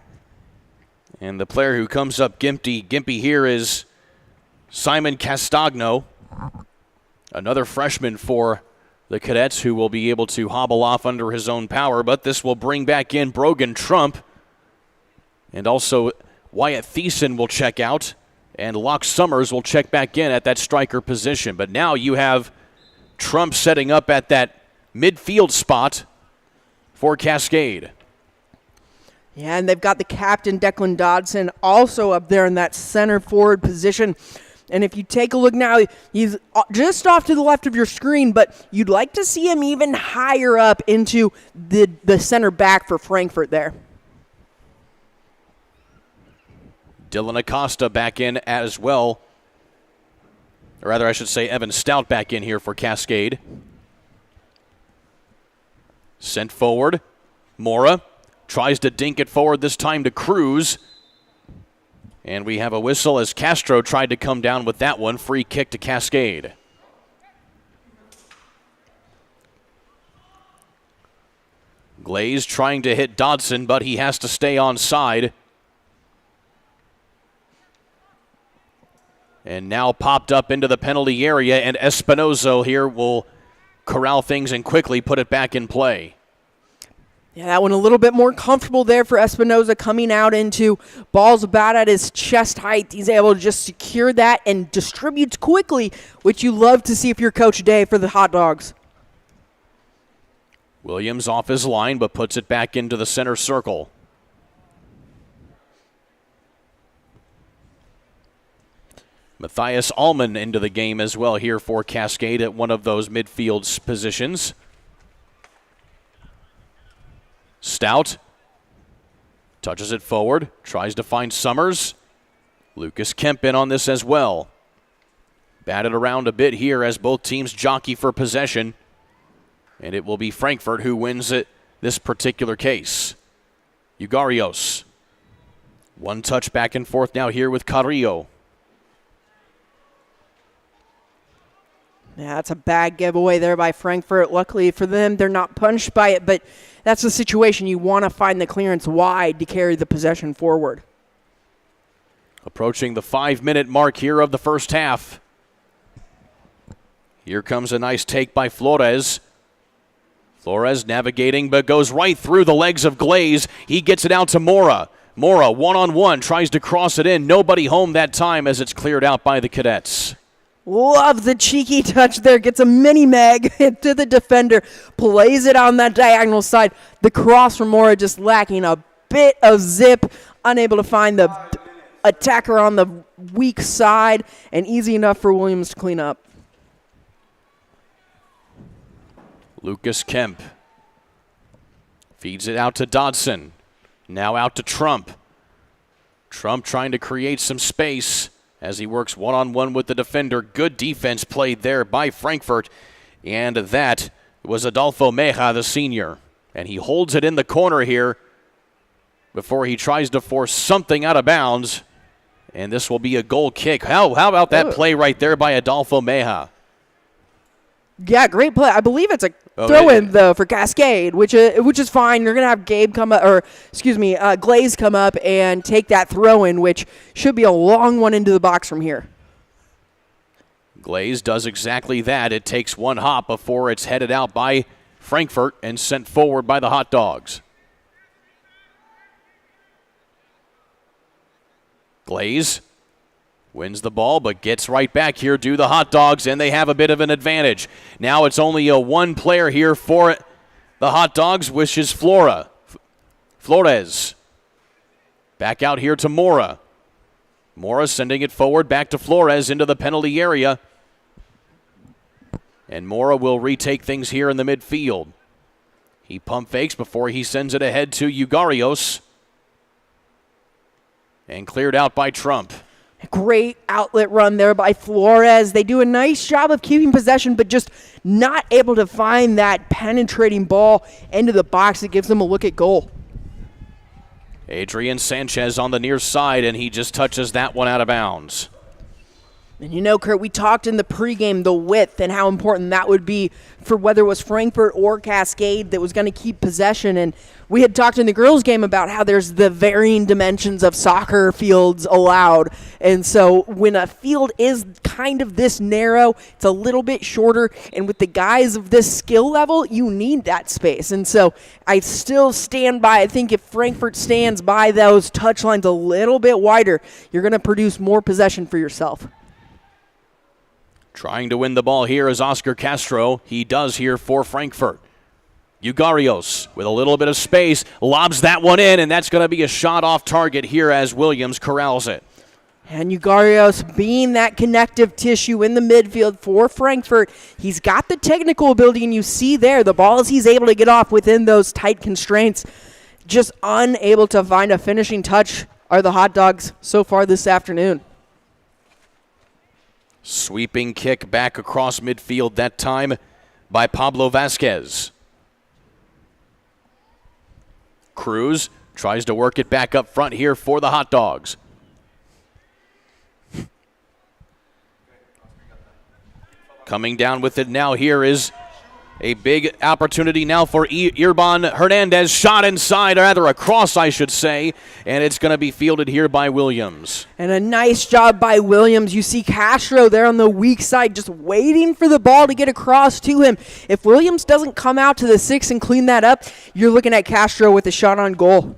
And the player who comes up gimpy here is Simon Castagno, another freshman for the Cadets, who will be able to hobble off under his own power, but this will bring back in Brogan Trump. And also Wyatt Thiessen will check out, and Locke Summers will check back in at that striker position. But now you have Trump setting up at that midfield spot for Cascade. Yeah, and they've got the captain, Declan Dodson, also up there in that center forward position. And if you take a look now, he's just off to the left of your screen, but you'd like to see him even higher up into the center back for Frankfurt there. Dylan Acosta back in as well. Or rather, I should say Evan Stout back in here for Cascade. Sent forward. Mora tries to dink it forward, this time to Cruz. And we have a whistle as Castro tried to come down with that one. Free kick to Cascade. Glaze trying to hit Dodson, but he has to stay onside. And now popped up into the penalty area, and Espinozo here will corral things and quickly put it back in play. Yeah, that one a little bit more comfortable there for Espinoza, coming out into balls about at his chest height. He's able to just secure that and distributes quickly, which you love to see if you're Coach Day for the Hot Dogs. Williams off his line, but puts it back into the center circle. Matthias Allman into the game as well here for Cascade at one of those midfield positions. Stout touches it forward, tries to find Summers. Lucas Kemp in on this as well. Batted around a bit here as both teams jockey for possession. And it will be Frankfurt who wins it this particular case. Ugarios. One touch back and forth now here with Carrillo. Yeah, that's a bad giveaway there by Frankfurt. Luckily for them, they're not punished by it, but that's the situation. You want to find the clearance wide to carry the possession forward. Approaching the 5-minute mark here of the first half. Here comes a nice take by Flores. Flores navigating, but goes right through the legs of Glaze. He gets it out to Mora. Mora, one-on-one, tries to cross it in. Nobody home that time as it's cleared out by the Cadets. Love the cheeky touch there. Gets a mini mag to the defender. Plays it on that diagonal side. The cross from Mora just lacking a bit of zip. Unable to find the attacker on the weak side. And easy enough for Williams to clean up. Lucas Kemp feeds it out to Dodson. Now out to Trump. Trump trying to create some space as he works one-on-one with the defender. Good defense played there by Frankfurt. And that was Adolfo Meja, the senior. And he holds it in the corner here before he tries to force something out of bounds. And this will be a goal kick. How about that play right there by Adolfo Meja? Yeah, great play. I believe it's a throw-in, though, for Cascade, which is fine. You're going to have Glaze come up and take that throw-in, which should be a long one into the box from here. Glaze does exactly that. It takes one hop before it's headed out by Frankfurt and sent forward by the Hot Dogs. Glaze wins the ball, but gets right back here to the Hot Dogs, and they have a bit of an advantage. Now it's only a one player here for the Hot Dogs, which is Flores. Back out here to Mora. Mora sending it forward back to Flores into the penalty area. And Mora will retake things here in the midfield. He pump fakes before he sends it ahead to Ugarios. And cleared out by Trump. Great outlet run there by Flores. They do a nice job of keeping possession, but just not able to find that penetrating ball into the box that gives them a look at goal. Adrian Sanchez on the near side, and he just touches that one out of bounds. And you know, Kurt, we talked in the pregame the width and how important that would be for whether it was Frankfort or Cascade that was going to keep possession. And we had talked in the girls' game about how there's the varying dimensions of soccer fields allowed. And so when a field is kind of this narrow, it's a little bit shorter. And with the guys of this skill level, you need that space. And so I still stand by. I think if Frankfort stands by those touch lines a little bit wider, you're going to produce more possession for yourself. Trying to win the ball here is Oscar Castro. He does here for Frankfort. Ugarios with a little bit of space, lobs that one in, and that's going to be a shot off target here as Williams corrals it. And Ugarios being that connective tissue in the midfield for Frankfort, he's got the technical ability, and you see there the balls he's able to get off within those tight constraints. Just unable to find a finishing touch are the Hot Dogs so far this afternoon. Sweeping kick back across midfield that time by Pablo Vasquez. Cruz tries to work it back up front here for the Hot Dogs. Coming down with it now here is a big opportunity now for Irban Hernandez. Shot inside, or rather a cross, I should say, and it's going to be fielded here by Williams. And a nice job by Williams. You see Castro there on the weak side just waiting for the ball to get across to him. If Williams doesn't come out to the 6 and clean that up, you're looking at Castro with a shot on goal.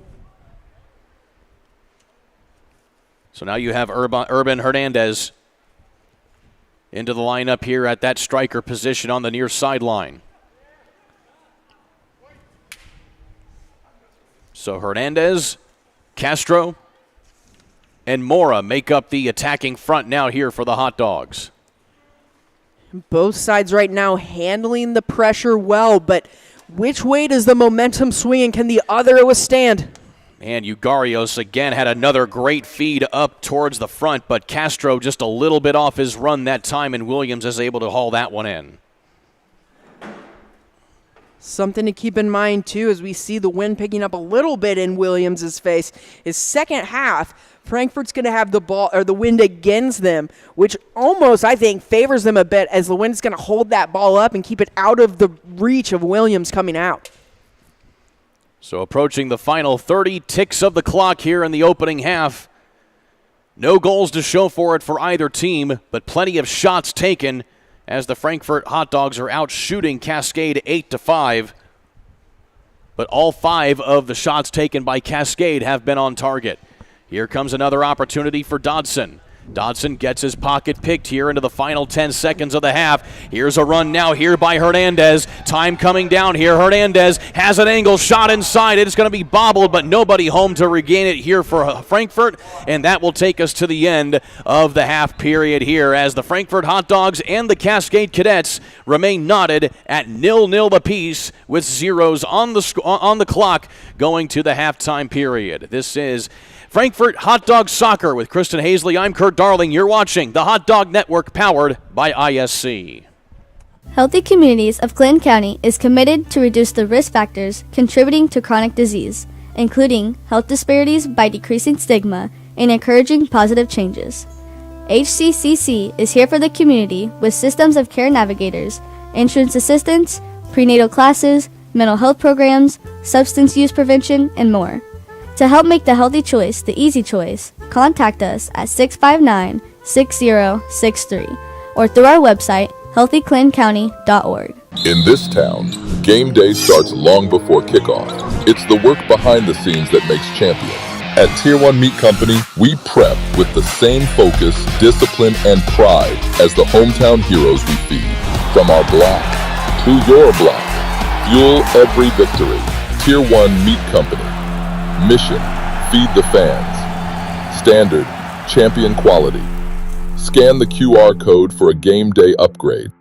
So now you have Urban Hernandez into the lineup here at that striker position on the near sideline. So Hernandez, Castro, and Mora make up the attacking front now here for the Hot Dogs. Both sides right now handling the pressure well, but which way does the momentum swing, and can the other withstand? And Ugarios again had another great feed up towards the front, but Castro just a little bit off his run that time, and Williams is able to haul that one in. Something to keep in mind, too, as we see the wind picking up a little bit in Williams' face, is second half, Frankfurt's going to have the ball or the wind against them, which almost, I think, favors them a bit as the wind's going to hold that ball up and keep it out of the reach of Williams coming out. So approaching the final 30 ticks of the clock here in the opening half. No goals to show for it for either team, but plenty of shots taken as the Frankfort Hot Dogs are out shooting Cascade 8-5. But all 5 of the shots taken by Cascade have been on target. Here comes another opportunity for Dodson. Dodson gets his pocket picked here into the final 10 seconds of the half. Here's a run now here by Hernandez. Time coming down here. Hernandez has an angle, shot inside. It's going to be bobbled, but nobody home to regain it here for Frankfort. And that will take us to the end of the half period here as the Frankfort Hot Dogs and the Cascade Cadets remain knotted at 0-0 apiece with zeros on the clock going to the halftime period. This is Frankfort Hot Dog Soccer with Kristen Hazley. I'm Kurt Darling. You're watching the Hot Dog Network powered by ISC. Healthy Communities of Clinton County is committed to reduce the risk factors contributing to chronic disease, including health disparities by decreasing stigma and encouraging positive changes. HCCC is here for the community with systems of care navigators, insurance assistance, prenatal classes, mental health programs, substance use prevention, and more. To help make the healthy choice the easy choice, contact us at 659-6063 or through our website, healthyclintoncounty.org. In this town, game day starts long before kickoff. It's the work behind the scenes that makes champions. At Tier 1 Meat Company, we prep with the same focus, discipline, and pride as the hometown heroes we feed. From our block to your block, fuel every victory. Tier 1 Meat Company. Mission, feed the fans. Standard, champion quality. Scan the QR code for a game day upgrade.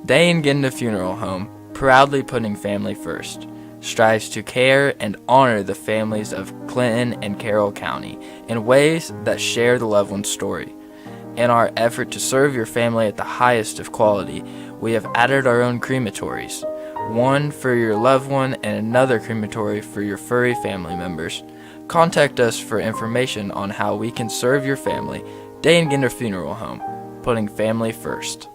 Day and Ginda Funeral Home, proudly putting family first. strives to care and honor the families of Clinton and Carroll County in ways that share the loved one's story. In our effort to serve your family at the highest of quality, we have added our own crematories, one for your loved one and another crematory for your furry family members. Contact us for information on how we can serve your family. Day and Ginder Funeral Home, putting family first.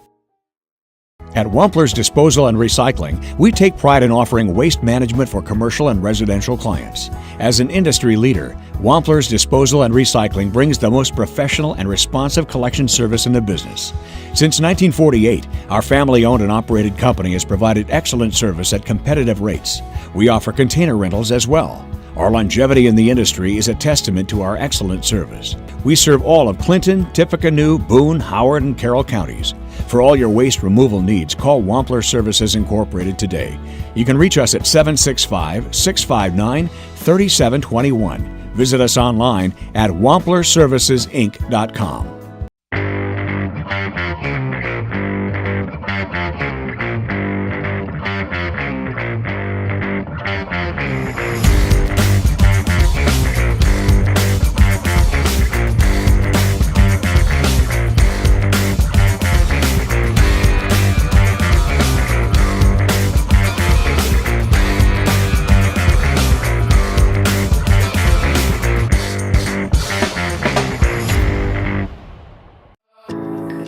At Wampler's Disposal and Recycling, we take pride in offering waste management for commercial and residential clients. As an industry leader, Wampler's Disposal and Recycling brings the most professional and responsive collection service in the business. Since 1948, our family-owned and operated company has provided excellent service at competitive rates. We offer container rentals as well. Our longevity in the industry is a testament to our excellent service. We serve all of Clinton, Tippecanoe, Boone, Howard, and Carroll counties. For all your waste removal needs, call Wampler Services Incorporated today. You can reach us at 765-659-3721. Visit us online at wamplerservicesinc.com.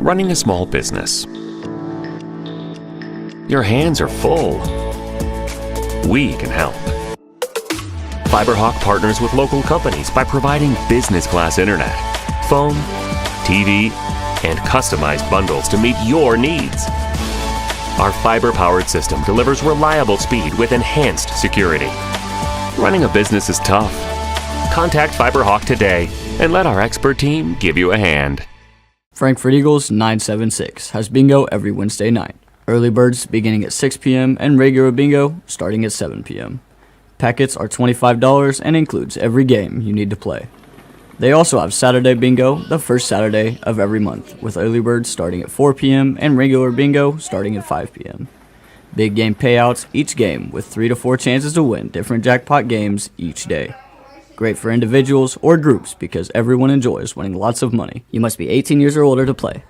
Running a small business. Your hands are full. We can help. FiberHawk partners with local companies by providing business-class internet, phone, TV, and customized bundles to meet your needs. Our fiber-powered system delivers reliable speed with enhanced security. Running a business is tough. Contact FiberHawk today and let our expert team give you a hand. Frankfurt Eagles 976 has bingo every Wednesday night. Early birds beginning at 6 p.m. and regular bingo starting at 7 p.m. Packets are $25 and includes every game you need to play. They also have Saturday bingo the first Saturday of every month, with early birds starting at 4 p.m. and regular bingo starting at 5 p.m. Big game payouts each game with 3 to 4 chances to win different jackpot games each day. Great for individuals or groups because everyone enjoys winning lots of money. You must be 18 years or older to play.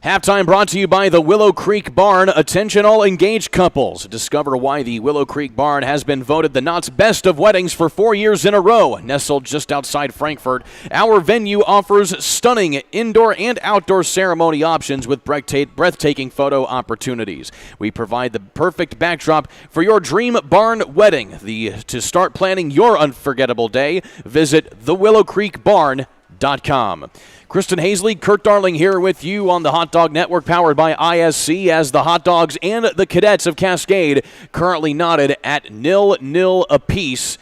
Halftime brought to you by the Willow Creek Barn. Attention all engaged couples. Discover why the Willow Creek Barn has been voted the Knott's Best of Weddings for 4 years in a row. Nestled just outside Frankfurt, our venue offers stunning indoor and outdoor ceremony options with breathtaking photo opportunities. We provide the perfect backdrop for your dream barn wedding. To start planning your unforgettable day, visit thewillowcreekbarn.com. Kristen Hazley, Kurt Darling here with you on the Hot Dog Network, powered by ISC, as the Hot Dogs and the Cadets of Cascade currently knotted at 0-0 apiece.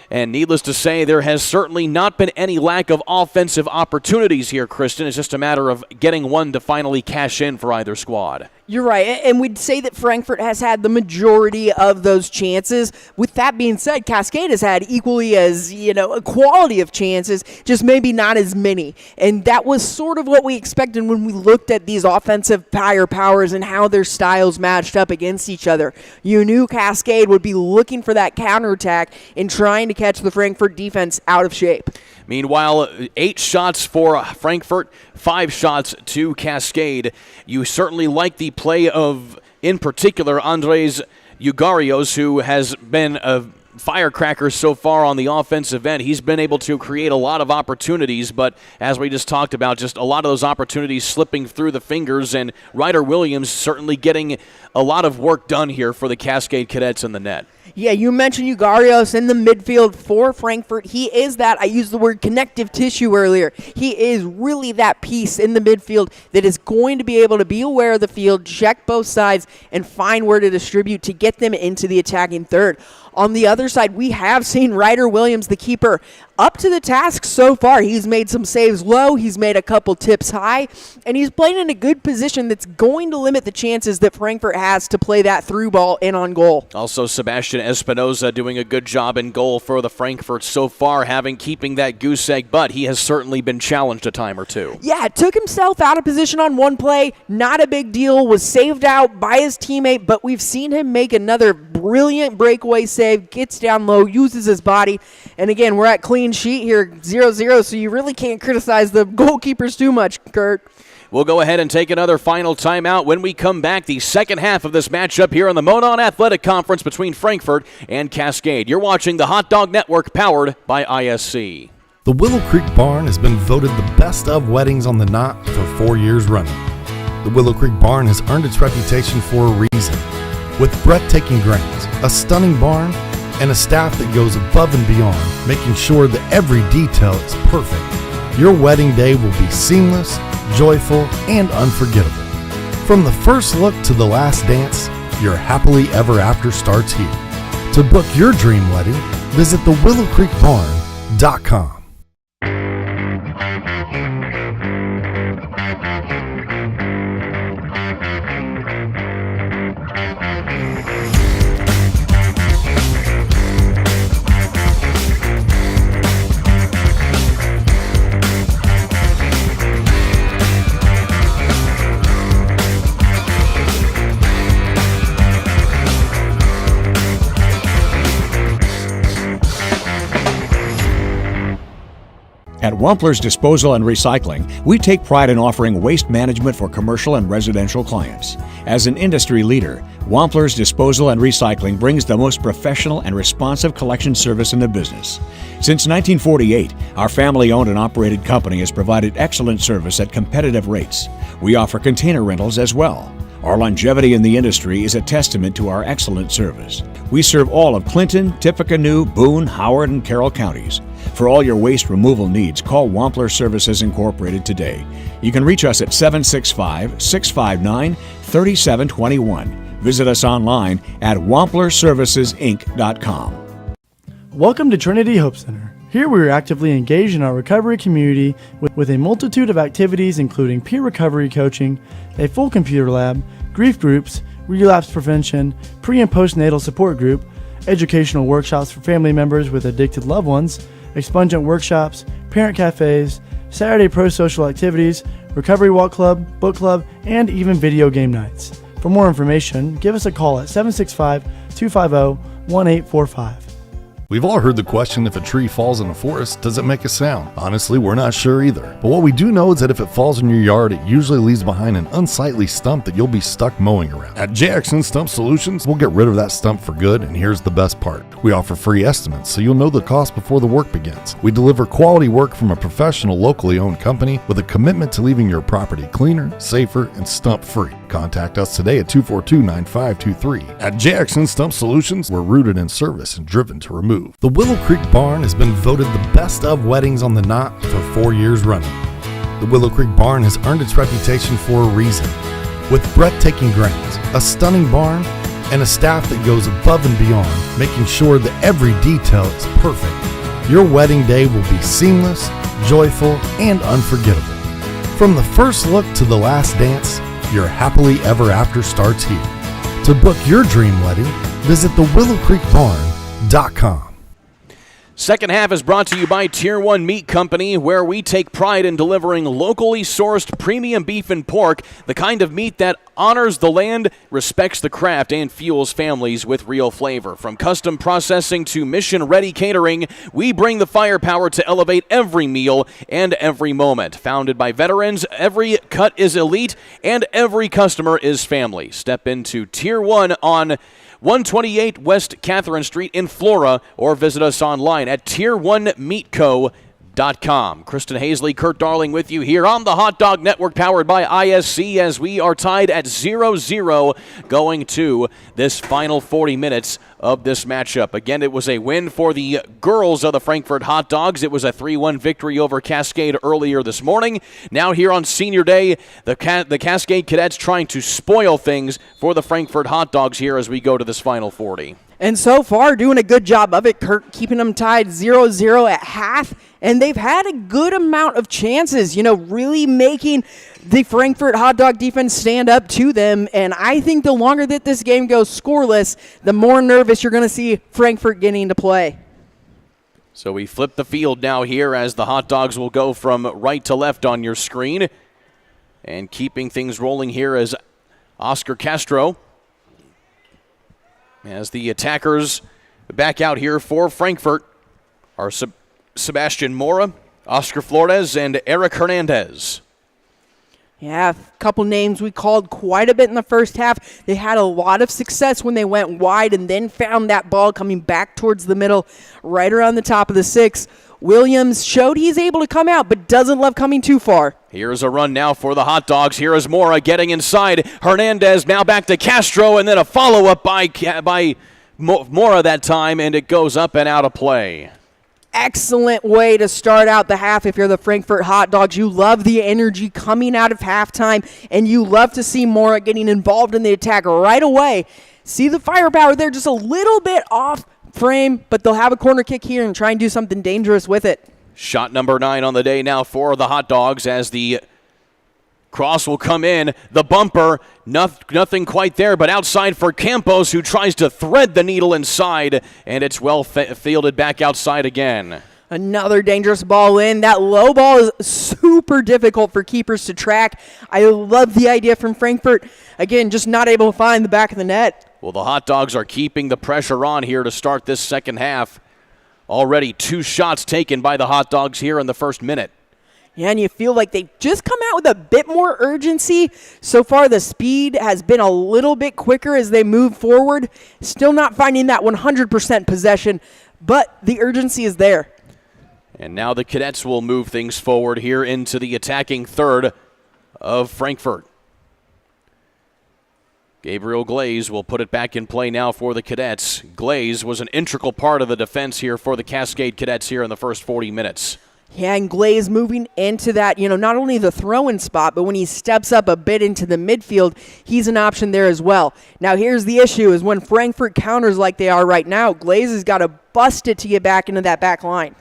And needless to say, there has certainly not been any lack of offensive opportunities here, Kristen. It's just a matter of getting one to finally cash in for either squad. You're right, and we'd say that Frankfurt has had the majority of those chances. With that being said, Cascade has had equally as, a quality of chances, just maybe not as many. And that was sort of what we expected when we looked at these offensive firebowers and how their styles matched up against each other. You knew Cascade would be looking for that counterattack and trying to catch the Frankfurt defense out of shape. Meanwhile, 8 shots for Frankfurt, 5 shots to Cascade. You certainly like the play of, in particular, Andres Ugarios, who has been a firecracker so far on the offensive end. He's been able to create a lot of opportunities, but as we just talked about, just a lot of those opportunities slipping through the fingers, and Ryder Williams certainly getting a lot of work done here for the Cascade Cadets in the net. Yeah, you mentioned Ugarios in the midfield for Frankfurt. He is that, I used the word connective tissue earlier. He is really that piece in the midfield that is going to be able to be aware of the field, check both sides, and find where to distribute to get them into the attacking third. On the other side, we have seen Ryder Williams, the keeper, up to the task so far. He's made some saves low, he's made a couple tips high, and he's playing in a good position that's going to limit the chances that Frankfurt has to play that through ball in on goal. Also, Sebastian Espinoza doing a good job in goal for the Frankfurt so far, keeping that goose egg, but he has certainly been challenged a time or two. Yeah, took himself out of position on one play, not a big deal, was saved out by his teammate, but we've seen him make another brilliant breakaway save, gets down low, uses his body, and again, we're at clean sheet here, 0-0, so you really can't criticize the goalkeepers too much, Kurt. We'll go ahead and take another final timeout. When we come back, the second half of this matchup here on the Monon Athletic Conference between Frankfurt and Cascade. You're watching the Hot Dog Network, powered by ISC. The Willow Creek Barn has been voted the best of weddings on the knot for 4 years running. The Willow Creek Barn has earned its reputation for a reason. With breathtaking grounds, a stunning barn, and a staff that goes above and beyond, making sure that every detail is perfect, your wedding day will be seamless, joyful, and unforgettable. From the first look to the last dance, your happily ever after starts here. To book your dream wedding, visit thewillowcreekbarn.com. At Wampler's Disposal and Recycling, we take pride in offering waste management for commercial and residential clients. As an industry leader, Wampler's Disposal and Recycling brings the most professional and responsive collection service in the business. Since 1948, our family-owned and operated company has provided excellent service at competitive rates. We offer container rentals as well. Our longevity in the industry is a testament to our excellent service. We serve all of Clinton, Tippecanoe, Boone, Howard, and Carroll counties. For all your waste removal needs, call Wampler Services Incorporated today. You can reach us at 765-659-3721. Visit us online at wamplerservicesinc.com. Welcome to Trinity Hope Center. Here we are actively engaged in our recovery community with a multitude of activities including peer recovery coaching, a full computer lab, grief groups, relapse prevention, pre- and postnatal support group, educational workshops for family members with addicted loved ones, expungent workshops, parent cafes, Saturday pro-social activities, recovery walk club, book club, and even video game nights. For more information, give us a call at 765-250-1845. We've all heard the question, if a tree falls in a forest, does it make a sound? Honestly, we're not sure either. But what we do know is that if it falls in your yard, it usually leaves behind an unsightly stump that you'll be stuck mowing around. At JXN Stump Solutions, we'll get rid of that stump for good, and here's the best part. We offer free estimates, so you'll know the cost before the work begins. We deliver quality work from a professional, locally owned company with a commitment to leaving your property cleaner, safer, and stump-free. Contact us today at 242-9523. At JXN Stump Solutions, we're rooted in service and driven to remove. The Willow Creek Barn has been voted the best of weddings on the knot for 4 years running. The Willow Creek Barn has earned its reputation for a reason. With breathtaking grounds, a stunning barn, and a staff that goes above and beyond, making sure that every detail is perfect, your wedding day will be seamless, joyful, and unforgettable. From the first look to the last dance, your happily ever after starts here. To book your dream wedding, visit thewillowcreekbarn.com. Second half is brought to you by Tier 1 Meat Company, where we take pride in delivering locally sourced premium beef and pork, the kind of meat that honors the land, respects the craft, and fuels families with real flavor. From custom processing to mission-ready catering, we bring the firepower to elevate every meal and every moment. Founded by veterans, every cut is elite, and every customer is family. Step into Tier 1 on 128 West Catherine Street in Flora, or visit us online at tier1meatco.com. Kristen Hazley, Kurt Darling with you here on the Hot Dog Network, powered by ISC, as we are tied at 0-0 going to this final 40 minutes of this matchup. Again, it was a win for the girls of the Frankfurt Hot Dogs. It was a 3-1 victory over Cascade earlier this morning. Now here on Senior Day, the Cascade Cadets trying to spoil things for the Frankfurt Hot Dogs here as we go to this final 40. And so far, doing a good job of it, Kurt, keeping them tied 0-0 at half. And they've had a good amount of chances, really making the Frankfurt hot dog defense stand up to them. And I think the longer that this game goes scoreless, the more nervous you're going to see Frankfurt getting to play. So we flip the field now here as the hot dogs will go from right to left on your screen. And keeping things rolling here is Oscar Castro. As the attackers back out here for Frankfurt are Sebastian Mora, Oscar Flores, and Eric Hernandez. Yeah, a couple names we called quite a bit in the first half. They had a lot of success when they went wide and then found that ball coming back towards the middle, right around the top of the 6. Williams showed he's able to come out, but doesn't love coming too far. Here's a run now for the hot dogs. Here is Mora getting inside. Hernandez now back to Castro, and then a follow-up by Mora that time, and it goes up and out of play. Excellent way to start out the half if you're the Frankfurt hot dogs. You love the energy coming out of halftime, and you love to see Mora getting involved in the attack right away. See the firepower there, just a little bit off frame, but they'll have a corner kick here and try and do something dangerous with it. Shot number 9 on the day now for the hot dogs as the cross will come in. The bumper, nothing quite there, but outside for Campos, who tries to thread the needle inside, and it's well fielded back outside again. Another dangerous ball in. That low ball is super difficult for keepers to track. I love the idea from Frankfurt. Again, just not able to find the back of the net. Well, the hot dogs are keeping the pressure on here to start this second half. Already 2 shots taken by the hot dogs here in the first minute. Yeah, and you feel like they've just come out with a bit more urgency. So far, the speed has been a little bit quicker as they move forward. Still not finding that 100% possession, but the urgency is there. And now the Cadets will move things forward here into the attacking third of Frankfurt. Gabriel Glaze will put it back in play now for the Cadets. Glaze was an integral part of the defense here for the Cascade Cadets here in the first 40 minutes. Yeah, and Glaze moving into that, not only the throw-in spot, but when he steps up a bit into the midfield, he's an option there as well. Now, here's the issue, is when Frankfurt counters like they are right now, Glaze has got to bust it to get back into that back line.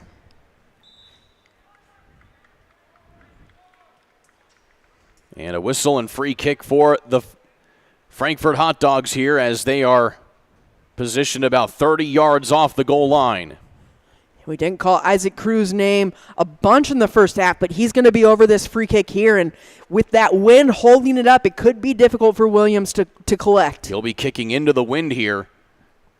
And a whistle and free kick for the Frankfurt hot dogs here as they are positioned about 30 yards off the goal line. We didn't call Isaac Cruz's name a bunch in the first half, but he's going to be over this free kick here. And with that wind holding it up, it could be difficult for Williams to collect. He'll be kicking into the wind here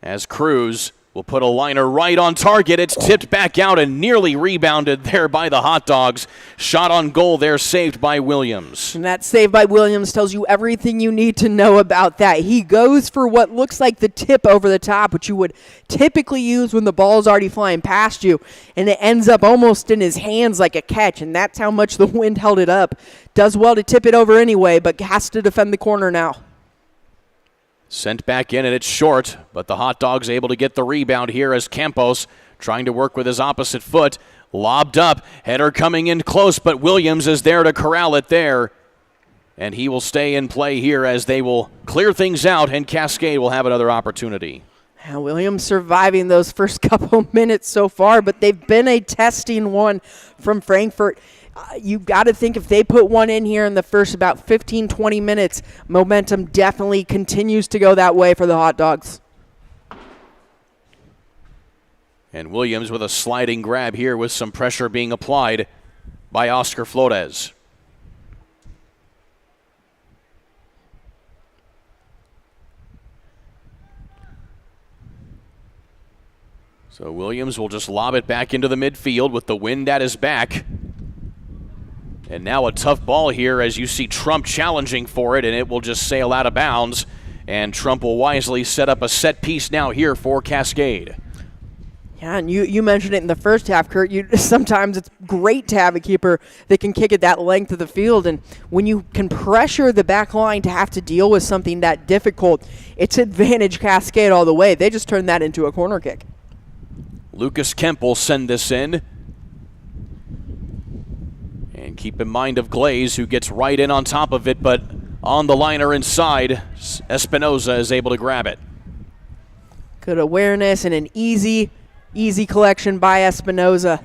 as Cruz will put a liner right on target. It's tipped back out and nearly rebounded there by the hot dogs. Shot on goal there, saved by Williams. And that save by Williams tells you everything you need to know about that. He goes for what looks like the tip over the top, which you would typically use when the ball is already flying past you, and it ends up almost in his hands like a catch, and that's how much the wind held it up. Does well to tip it over anyway, but has to defend the corner now. Sent back in, and it's short, but the hot dogs able to get the rebound here as Campos trying to work with his opposite foot. Lobbed up, header coming in close, but Williams is there to corral it there. And he will stay in play here as they will clear things out, and Cascade will have another opportunity. Williams surviving those first couple minutes so far, but they've been a testing one from Frankfurt. You got to think if they put one in here in the first about 15, 20 minutes, momentum definitely continues to go that way for the hot dogs. And Williams with a sliding grab here with some pressure being applied by Oscar Flores. So Williams will just lob it back into the midfield with the wind at his back. And now a tough ball here as you see Trump challenging for it, and it will just sail out of bounds. And Trump will wisely set up a set piece now here for Cascade. Yeah, and you mentioned it in the first half, Kurt. Sometimes it's great to have a keeper that can kick it that length of the field. And when you can pressure the back line to have to deal with something that difficult, it's advantage Cascade all the way. They just turned that into a corner kick. Lucas Kemp will send this in. And keep in mind of Glaze, who gets right in on top of it, but on the liner inside, Espinoza is able to grab it. Good awareness and an easy collection by Espinoza.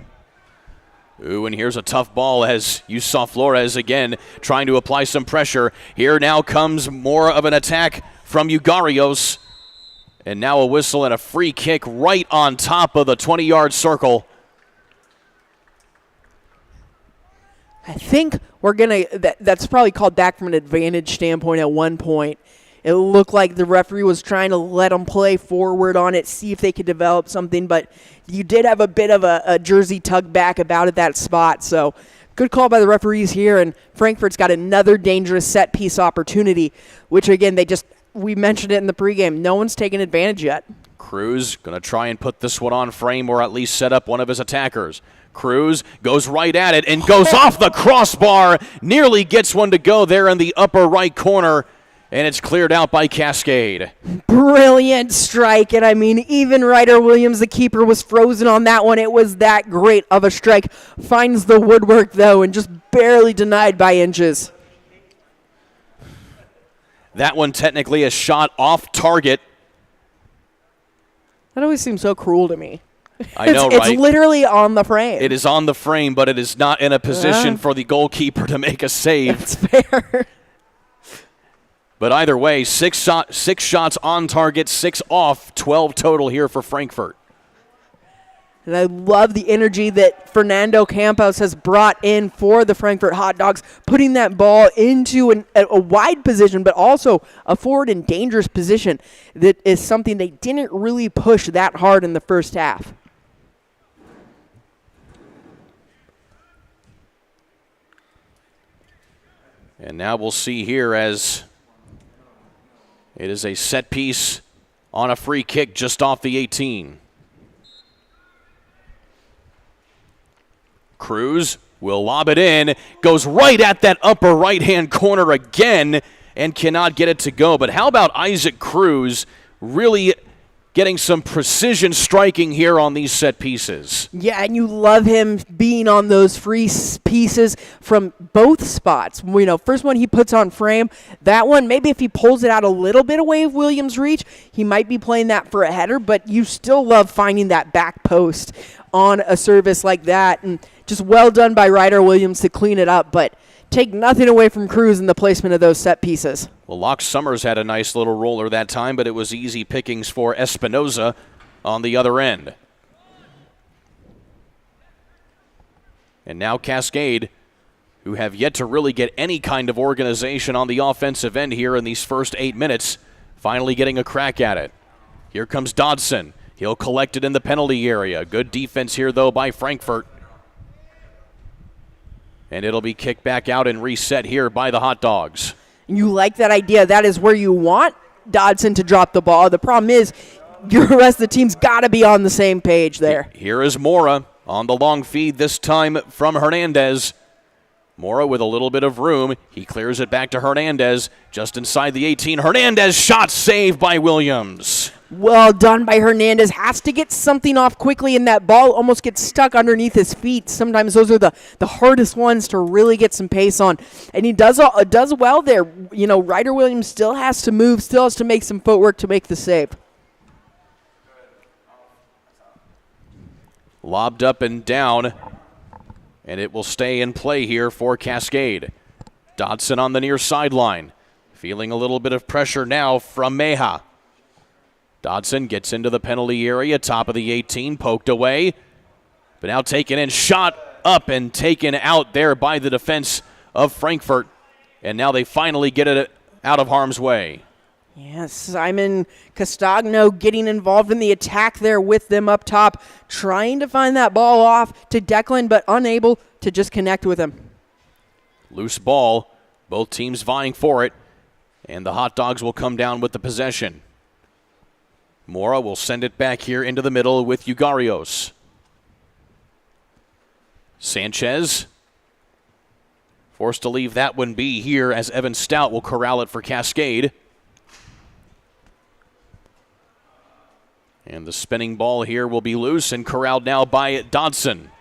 Ooh, and here's a tough ball as you saw Flores again trying to apply some pressure. Here now comes more of an attack from Ugarios. And now a whistle and a free kick right on top of the 20-yard circle. I think we're going to, that's probably called back from an advantage standpoint at one point. It looked like the referee was trying to let them play forward on it, see if they could develop something, but you did have a bit of a jersey tug back about at that spot. So good call by the referees here, and Frankfurt's got another dangerous set piece opportunity, which again, we mentioned it in the pregame. No one's taken advantage yet. Cruz going to try and put this one on frame or at least set up one of his attackers. Cruz goes right at it and goes off the crossbar, nearly gets one to go there in the upper right corner. And it's cleared out by Cascade. Brilliant strike. And I mean, even Ryder Williams, the keeper, was frozen on that one. It was that great of a strike. Finds the woodwork, though, and just barely denied by inches. That one technically a shot off target. That always seems so cruel to me. I know, right? It's literally on the frame. It is on the frame, but it is not in a position for the goalkeeper to make a save. That's fair. But either way, six shots on target, 6 off, 12 total here for Frankfurt. And I love the energy that Fernando Campos has brought in for the Frankfurt Hot Dogs, putting that ball into a wide position, but also a forward and dangerous position that is something they didn't really push that hard in the first half. And now we'll see here as it is a set piece on a free kick just off the 18. Cruz will lob it in, goes right at that upper right-hand corner again and cannot get it to go. But how about Isaac Cruz really getting some precision striking here on these set pieces? Yeah, and you love him being on those free pieces from both spots. You know, first one he puts on frame. That one, maybe if he pulls it out a little bit away of Williams' reach, he might be playing that for a header, but you still love finding that back post on a service like that. And just well done by Ryder Williams to clean it up, but take nothing away from Cruz in the placement of those set pieces. Well, Locke Summers had a nice little roller that time, but it was easy pickings for Espinoza on the other end. And now Cascade, who have yet to really get any kind of organization on the offensive end here in these first 8 minutes, finally getting a crack at it. Here comes Dodson. He'll collect it in the penalty area. Good defense here, though, by Frankfurt. And it'll be kicked back out and reset here by the Hot Dogs. You like that idea. That is where you want Dodson to drop the ball. The problem is your rest of the team's got to be on the same page there. Here is Mora on the long feed, this time from Hernandez. Mora with a little bit of room. He clears it back to Hernandez just inside the 18. Hernandez shot saved by Williams. Well done by Hernandez. Has to get something off quickly, and that ball almost gets stuck underneath his feet. Sometimes those are the hardest ones to really get some pace on. And he does well there. You know, Ryder Williams still has to move, still has to make some footwork to make the save. Lobbed up and down, and it will stay in play here for Cascade. Dodson on the near sideline, feeling a little bit of pressure now from Meja. Dodson gets into the penalty area, top of the 18, poked away, but now taken in, shot up and taken out there by the defense of Frankfurt. And now they finally get it out of harm's way. Yes, Simon Castagno getting involved in the attack there with them up top, trying to find that ball off to Declan, but unable to just connect with him. Loose ball, both teams vying for it, and the Hot Dogs will come down with the possession. Mora will send it back here into the middle with Ugarios. Sanchez forced to leave that one be here as Evan Stout will corral it for Cascade. And the spinning ball here will be loose and corralled now by Dodson.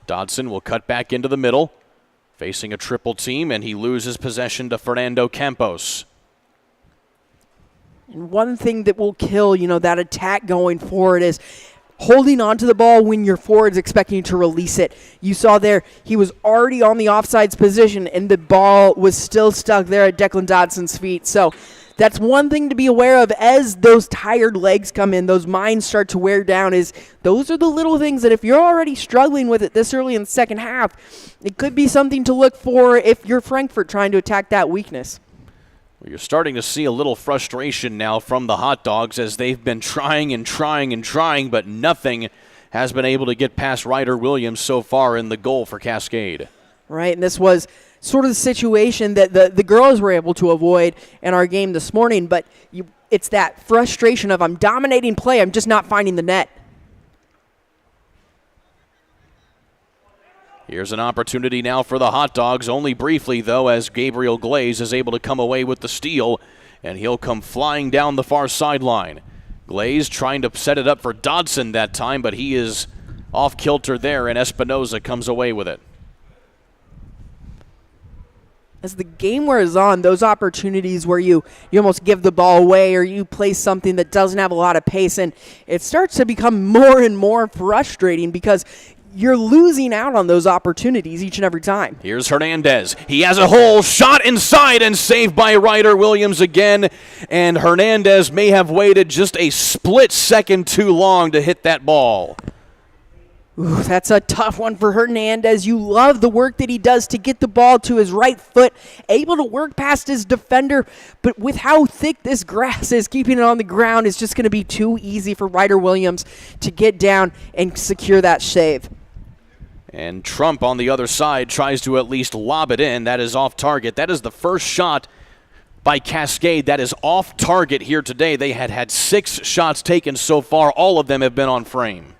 Dodson will cut back into the middle, facing a triple team, and he loses possession to Fernando Campos. And one thing that will kill, that attack going forward is holding on to the ball when your forward's expecting you to release it. You saw there, he was already on the offsides position, and the ball was still stuck there at Declan Dodson's feet. So that's one thing to be aware of as those tired legs come in, those minds start to wear down, is those are the little things that if you're already struggling with it this early in the second half, it could be something to look for if you're Frankfurt trying to attack that weakness. You're starting to see a little frustration now from the Hot Dogs as they've been trying, but nothing has been able to get past Ryder Williams so far in the goal for Cascade. Right, and this was sort of the situation that the girls were able to avoid in our game this morning, but it's that frustration of I'm dominating play, I'm just not finding the net. Here's an opportunity now for the Hot Dogs, only briefly, though, as Gabriel Glaze is able to come away with the steal, and he'll come flying down the far sideline. Glaze trying to set it up for Dodson that time, but he is off kilter there, and Espinoza comes away with it. As the game wears on, those opportunities where you almost give the ball away or you play something that doesn't have a lot of pace, and it starts to become more and more frustrating because you're losing out on those opportunities each and every time. Here's Hernandez. He has a hole, shot inside, and saved by Ryder Williams again. And Hernandez may have waited just a split second too long to hit that ball. Ooh, that's a tough one for Hernandez. You love the work that he does to get the ball to his right foot, able to work past his defender, but with how thick this grass is, keeping it on the ground is just going to be too easy for Ryder Williams to get down and secure that save. And Trump on the other side tries to at least lob it in. That is off target. That is the first shot by Cascade that is off target here today. They had 6 shots taken so far. All of them have been on frame.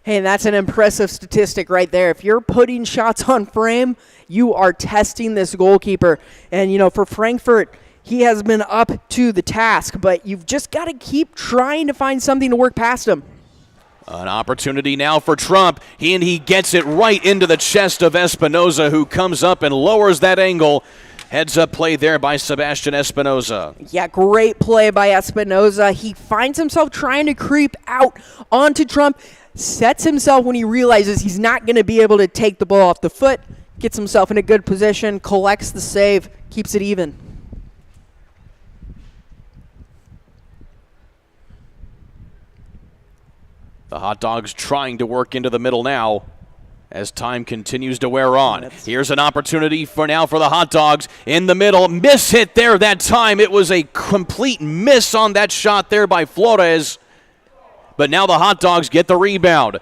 Hey, that's an impressive statistic right there. If you're putting shots on frame, you are testing this goalkeeper. And, for Frankfurt, he has been up to the task, but you've just got to keep trying to find something to work past him. An opportunity now for Trump. He gets it right into the chest of Espinoza, who comes up and lowers that angle. Heads up play there by Sebastian Espinoza. Yeah, great play by Espinoza. He finds himself trying to creep out onto Trump, sets himself when he realizes he's not going to be able to take the ball off the foot, gets himself in a good position, collects the save, keeps it even. The Hot Dogs trying to work into the middle now as time continues to wear on. Here's an opportunity for the Hot Dogs in the middle. Miss hit there that time. It was a complete miss on that shot there by Flores. But now the Hot Dogs get the rebound.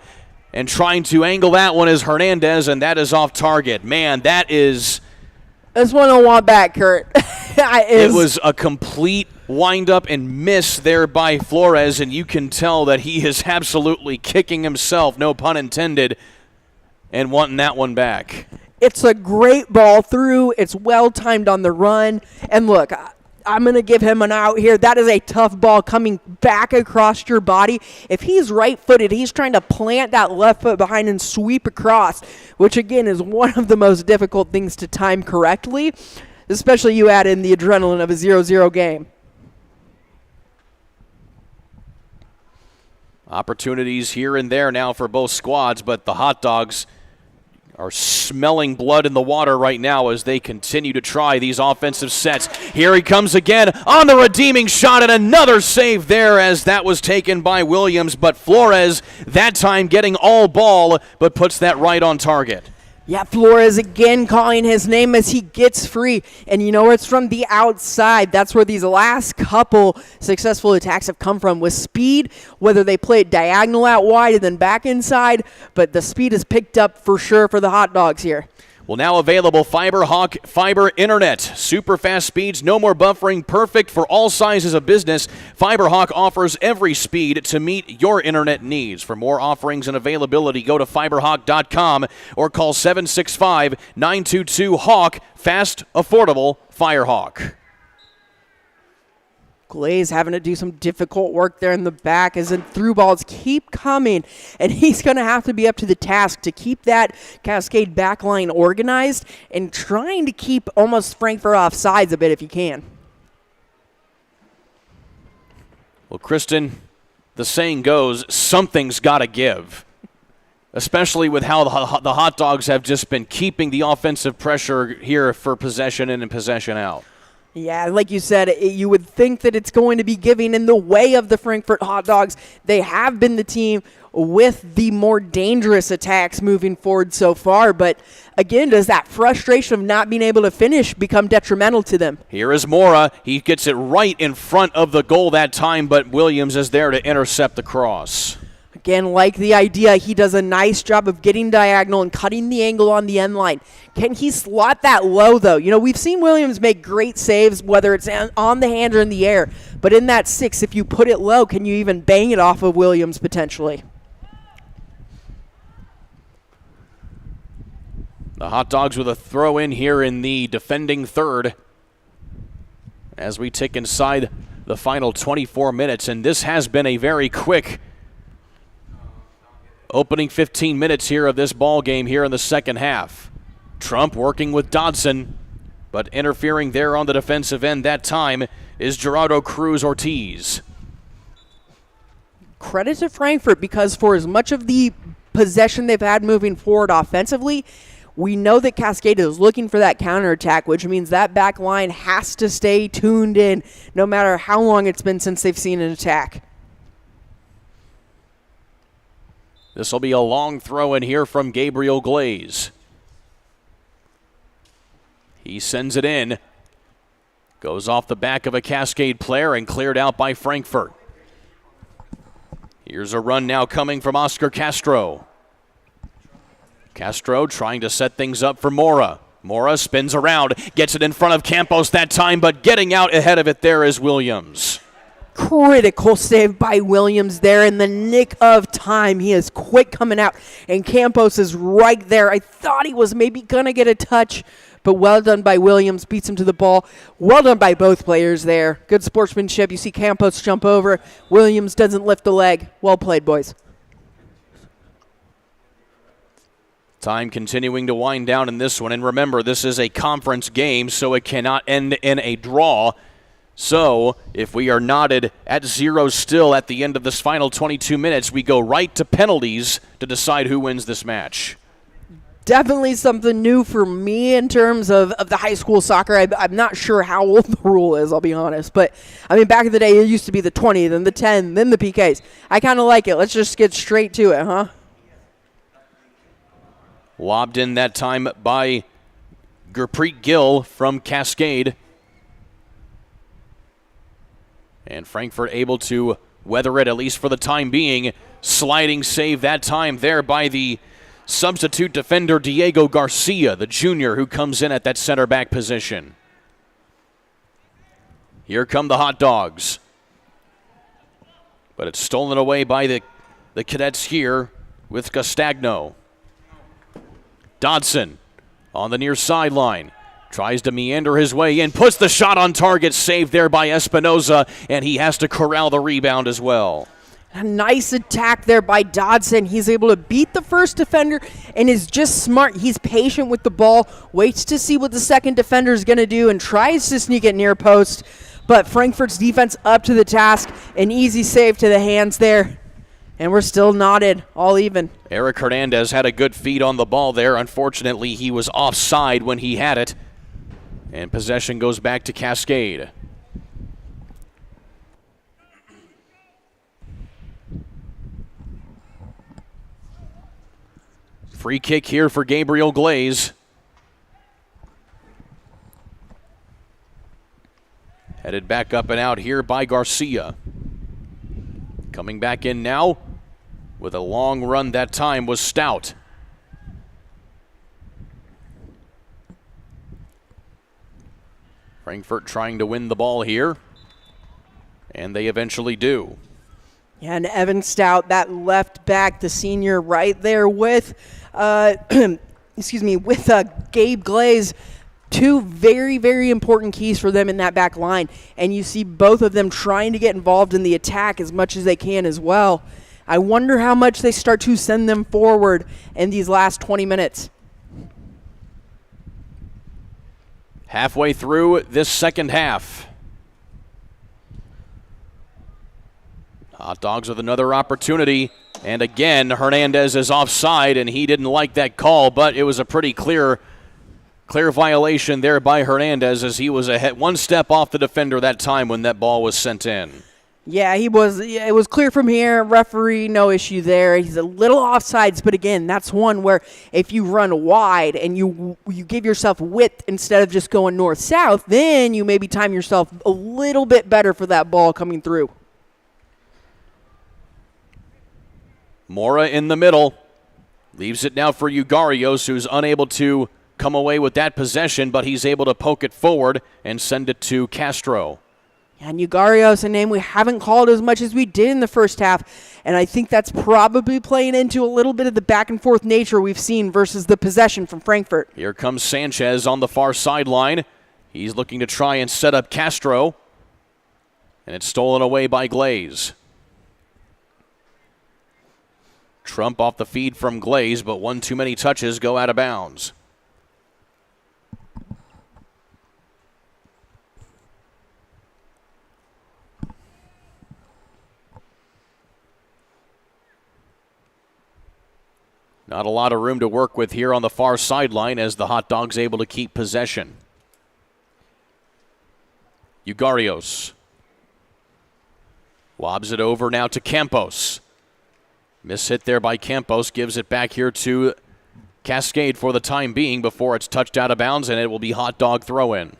And trying to angle that one is Hernandez, and that is off target. Man, that is... This one I want back, Kurt. It was a complete wind-up and miss there by Flores, and you can tell that he is absolutely kicking himself, no pun intended, and wanting that one back. It's a great ball through. It's well-timed on the run. And look, I'm going to give him an out here. That is a tough ball coming back across your body. If he's right-footed, he's trying to plant that left foot behind and sweep across, which, again, is one of the most difficult things to time correctly, especially you add in the adrenaline of a 0-0 game. Opportunities here and there now for both squads, but the Hot Dogs are smelling blood in the water right now as they continue to try these offensive sets. Here he comes again on the redeeming shot, and another save there as that was taken by Williams, but Flores that time getting all ball, but puts that right on target. Yeah, Flores again calling his name as he gets free. And it's from the outside. That's where these last couple successful attacks have come from, with speed, whether they play it diagonal out wide and then back inside. But the speed is picked up for sure for the Hot Dogs here. Well, now available FiberHawk Fiber Internet. Super fast speeds, no more buffering, perfect for all sizes of business. FiberHawk offers every speed to meet your internet needs. For more offerings and availability, go to fiberhawk.com or call 765-922-HAWK. Fast, affordable, FiberHawk. Glaze having to do some difficult work there in the back as the through balls keep coming, and he's going to have to be up to the task to keep that Cascade backline organized and trying to keep almost Frankfurt off sides a bit if you can. Well, Kristen, the saying goes, something's got to give, especially with how the Hot Dogs have just been keeping the offensive pressure here for possession in and possession out. Yeah, like you said, you would think that it's going to be giving in the way of the Frankfurt Hot Dogs. They have been the team with the more dangerous attacks moving forward so far. But again, does that frustration of not being able to finish become detrimental to them? Here is Mora. He gets it right in front of the goal that time, but Williams is there to intercept the cross. Again, like the idea, he does a nice job of getting diagonal and cutting the angle on the end line. Can he slot that low, though? You know, we've seen Williams make great saves, whether it's on the hand or in the air. But in that 6, if you put it low, can you even bang it off of Williams potentially? The Hot Dogs with a throw in here in the defending third as we tick inside the final 24 minutes. And this has been a very quick opening 15 minutes here of this ball game here in the second half. Trump working with Dodson, but interfering there on the defensive end that time is Gerardo Cruz Ortiz. Credit to Frankfurt, because for as much of the possession they've had moving forward offensively, we know that Cascade is looking for that counterattack, which means that back line has to stay tuned in no matter how long it's been since they've seen an attack. This will be a long throw in here from Gabriel Glaze. He sends it in. Goes off the back of a Cascade player and cleared out by Frankfurt. Here's a run now coming from Oscar Castro. Castro trying to set things up for Mora. Mora spins around, gets it in front of Campos that time, but getting out ahead of it there is Williams. Critical save by Williams there in the nick of time. He is quick coming out, and Campos is right there. I thought he was maybe going to get a touch, but well done by Williams. Beats him to the ball. Well done by both players there. Good sportsmanship. You see Campos jump over. Williams doesn't lift the leg. Well played, boys. Time continuing to wind down in this one. And remember, this is a conference game, so it cannot end in a draw. So if we are knotted at 0 still at the end of this final 22 minutes, we go right to penalties to decide who wins this match. Definitely something new for me in terms of the high school soccer. I'm not sure how old the rule is, I'll be honest. But, I mean, back in the day, it used to be the 20, then the 10, then the PKs. I kind of like it. Let's just get straight to it, huh? Lobbed in that time by Gurpreet Gill from Cascade. And Frankfurt able to weather it, at least for the time being. Sliding save that time there by the substitute defender Diego Garcia, the junior who comes in at that center back position. Here come the Hot Dogs. But it's stolen away by the cadets here with Castagno. Dodson on the near sideline. Tries to meander his way in, puts the shot on target, saved there by Espinoza, and he has to corral the rebound as well. A nice attack there by Dodson. He's able to beat the first defender and is just smart. He's patient with the ball, waits to see what the second defender is going to do, and tries to sneak it near post. But Frankfurt's defense up to the task. An easy save to the hands there. And we're still knotted, all even. Eric Hernandez had a good feed on the ball there. Unfortunately, he was offside when he had it. And possession goes back to Cascade. Free kick here for Gabriel Glaze. Headed back up and out here by Garcia. Coming back in now with a long run that time was Stout. Frankfurt trying to win the ball here, and they eventually do. Yeah, and Evan Stout, that left back, the senior, right there with, with Gabe Glaze. Two very, very important keys for them in that back line. And you see both of them trying to get involved in the attack as much as they can as well. I wonder how much they start to send them forward in these last 20 minutes. Halfway through this second half. Hot Dogs with another opportunity. And again, Hernandez is offside, and he didn't like that call, but it was a pretty clear violation there by Hernandez, as he was one step off the defender that time when that ball was sent in. Yeah, he was. It was clear from here. Referee, no issue there. He's a little offsides, but again, that's one where if you run wide and you give yourself width instead of just going north-south, then you maybe time yourself a little bit better for that ball coming through. Mora in the middle. Leaves it now for Ugarios, who's unable to come away with that possession, but he's able to poke it forward and send it to Castro. And Ugarios, a name we haven't called as much as we did in the first half, and I think that's probably playing into a little bit of the back-and-forth nature we've seen versus the possession from Frankfurt. Here comes Sanchez on the far sideline. He's looking to try and set up Castro, and it's stolen away by Glaze. Trump off the feed from Glaze, but one too many touches go out of bounds. Not a lot of room to work with here on the far sideline as the Hot Dogs able to keep possession. Ugarios lobs it over now to Campos. Miss hit there by Campos, gives it back here to Cascade for the time being before it's touched out of bounds, and it will be Hot Dog throw-in.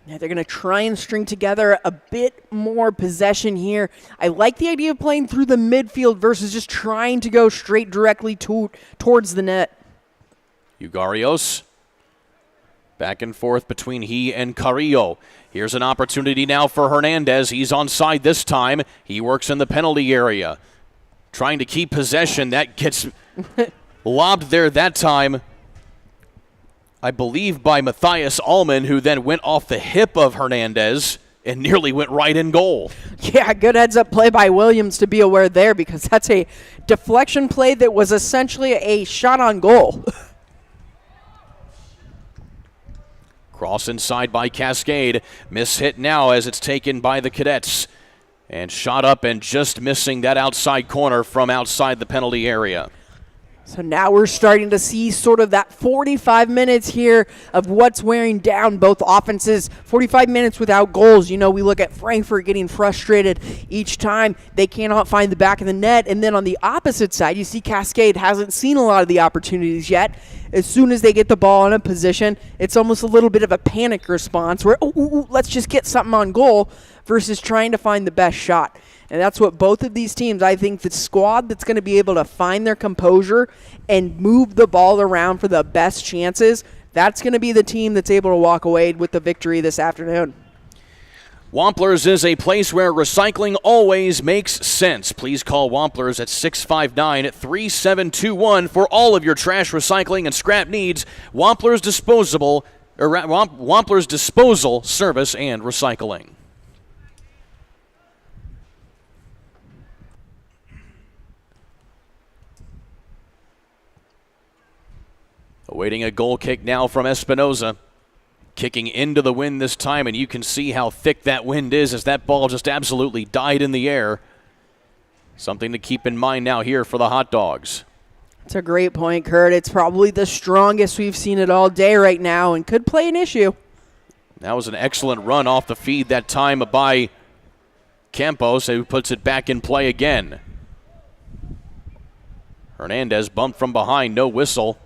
Yeah, they're going to try and string together a bit more possession here. I like the idea of playing through the midfield versus just trying to go straight directly towards the net. Ugarios. Back and forth between he and Carrillo. Here's an opportunity now for Hernandez. He's onside this time. He works in the penalty area. Trying to keep possession. That gets lobbed there that time, I believe, by Matthias Allman, who then went off the hip of Hernandez and nearly went right in goal. Yeah, good heads-up play by Williams to be aware there, because that's a deflection play that was essentially a shot on goal. Cross inside by Cascade. Miss hit now as it's taken by the Cadets. And shot up and just missing that outside corner from outside the penalty area. So now we're starting to see sort of that 45 minutes here of what's wearing down both offenses. 45 minutes without goals. You know, we look at Frankfurt getting frustrated each time they cannot find the back of the net. And then on the opposite side, you see Cascade hasn't seen a lot of the opportunities yet. As soon as they get the ball in a position, it's almost a little bit of a panic response where, let's just get something on goal versus trying to find the best shot. And that's what both of these teams, I think the squad that's going to be able to find their composure and move the ball around for the best chances, that's going to be the team that's able to walk away with the victory this afternoon. Wamplers is a place where recycling always makes sense. Please call Wamplers at 659-3721 for all of your trash recycling and scrap needs. Wamplers Disposal Service and Recycling. Awaiting a goal kick now from Espinoza. Kicking into the wind this time, and you can see how thick that wind is as that ball just absolutely died in the air. Something to keep in mind now here for the Hot Dogs. That's a great point, Kurt. It's probably the strongest we've seen it all day right now and could play an issue. That was an excellent run off the feed that time by Campos, who puts it back in play again. Hernandez bumped from behind, no whistle.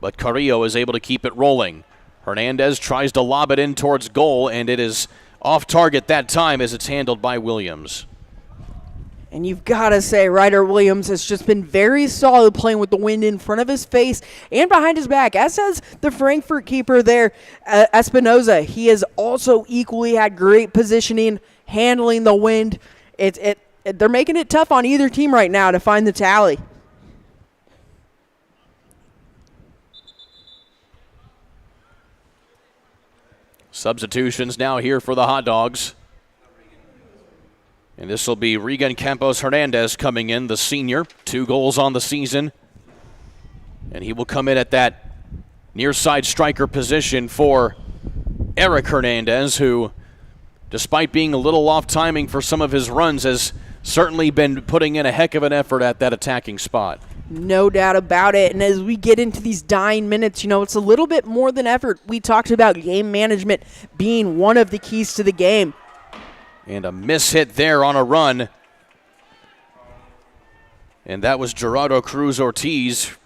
But Carrillo is able to keep it rolling. Hernandez tries to lob it in towards goal, and it is off target that time as it's handled by Williams. And you've got to say, Ryder Williams has just been very solid playing with the wind in front of his face and behind his back, as has the Frankfurt keeper there, Espinoza. He has also equally had great positioning, handling the wind. They're making it tough on either team right now to find the tally. Substitutions now here for the Hot Dogs. And this will be Regan Campos Hernandez coming in, the senior. 2 goals on the season. And he will come in at that near side striker position for Eric Hernandez, who despite being a little off timing for some of his runs, has certainly been putting in a heck of an effort at that attacking spot. No doubt about it. And as we get into these dying minutes, it's a little bit more than effort. We talked about game management being one of the keys to the game. And a miss hit there on a run. And that was Gerardo Cruz Ortiz,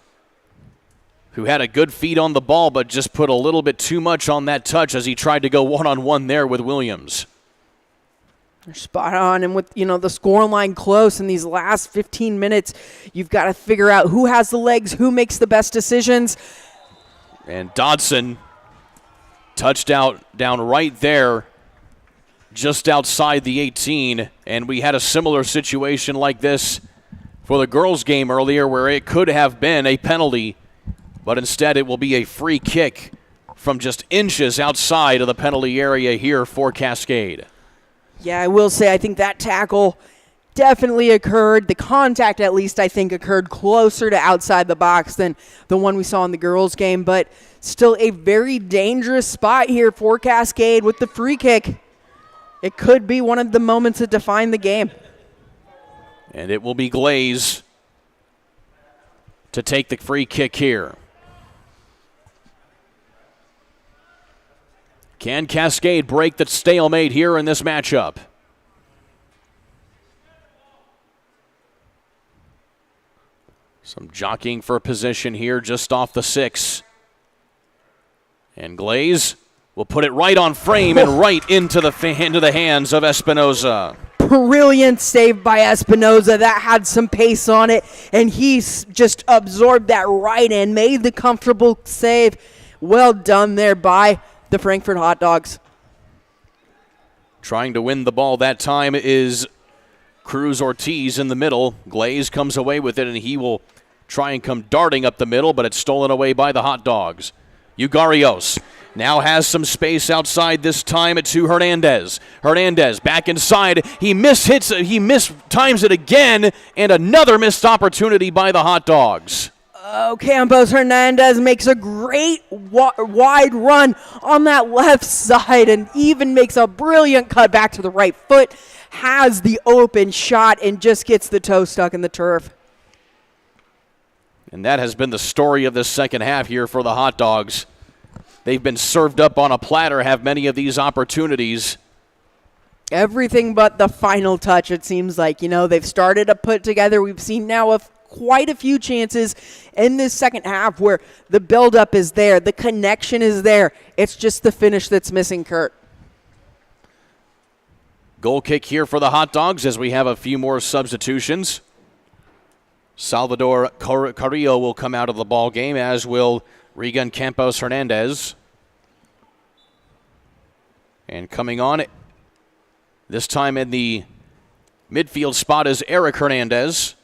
who had a good feed on the ball, but just put a little bit too much on that touch as he tried to go one-on-one there with Williams. They're spot on, and with the scoreline close in these last 15 minutes, you've got to figure out who has the legs, who makes the best decisions. And Dodson touched out down right there, just outside the 18, and we had a similar situation like this for the girls' game earlier where it could have been a penalty, but instead it will be a free kick from just inches outside of the penalty area here for Cascade. Yeah, I will say I think that tackle definitely occurred. The contact, at least, I think occurred closer to outside the box than the one we saw in the girls' game, but still a very dangerous spot here for Cascade with the free kick. It could be one of the moments that define the game. And it will be Glaze to take the free kick here. Can Cascade break the stalemate here in this matchup? Some jockeying for position here just off the 6. And Glaze will put it right on frame and right into the hands of Espinoza. Brilliant save by Espinoza. That had some pace on it, and he just absorbed that right in, made the comfortable save. Well done there by the Frankfort Hot Dogs. Trying to win the ball that time is Cruz Ortiz in the middle. Glaze comes away with it, and he will try and come darting up the middle, but it's stolen away by the Hot Dogs. Ugarios now has some space outside this time to Hernandez. Hernandez back inside. He mistimes it again, and another missed opportunity by the Hot Dogs. Campos Hernandez makes a great wide run on that left side and even makes a brilliant cut back to the right foot, has the open shot, and just gets the toe stuck in the turf. And that has been the story of this second half here for the Hot Dogs. They've been served up on a platter, have many of these opportunities. Everything but the final touch, it seems like. They've started to put together. We've seen now quite a few chances in this second half where the buildup is there, the connection is there. It's just the finish that's missing, Kurt. Goal kick here for the Hot Dogs as we have a few more substitutions. Salvador Carrillo will come out of the ball game, as will Regan Campos Hernandez. And coming on this time in the midfield spot is Eric Hernandez.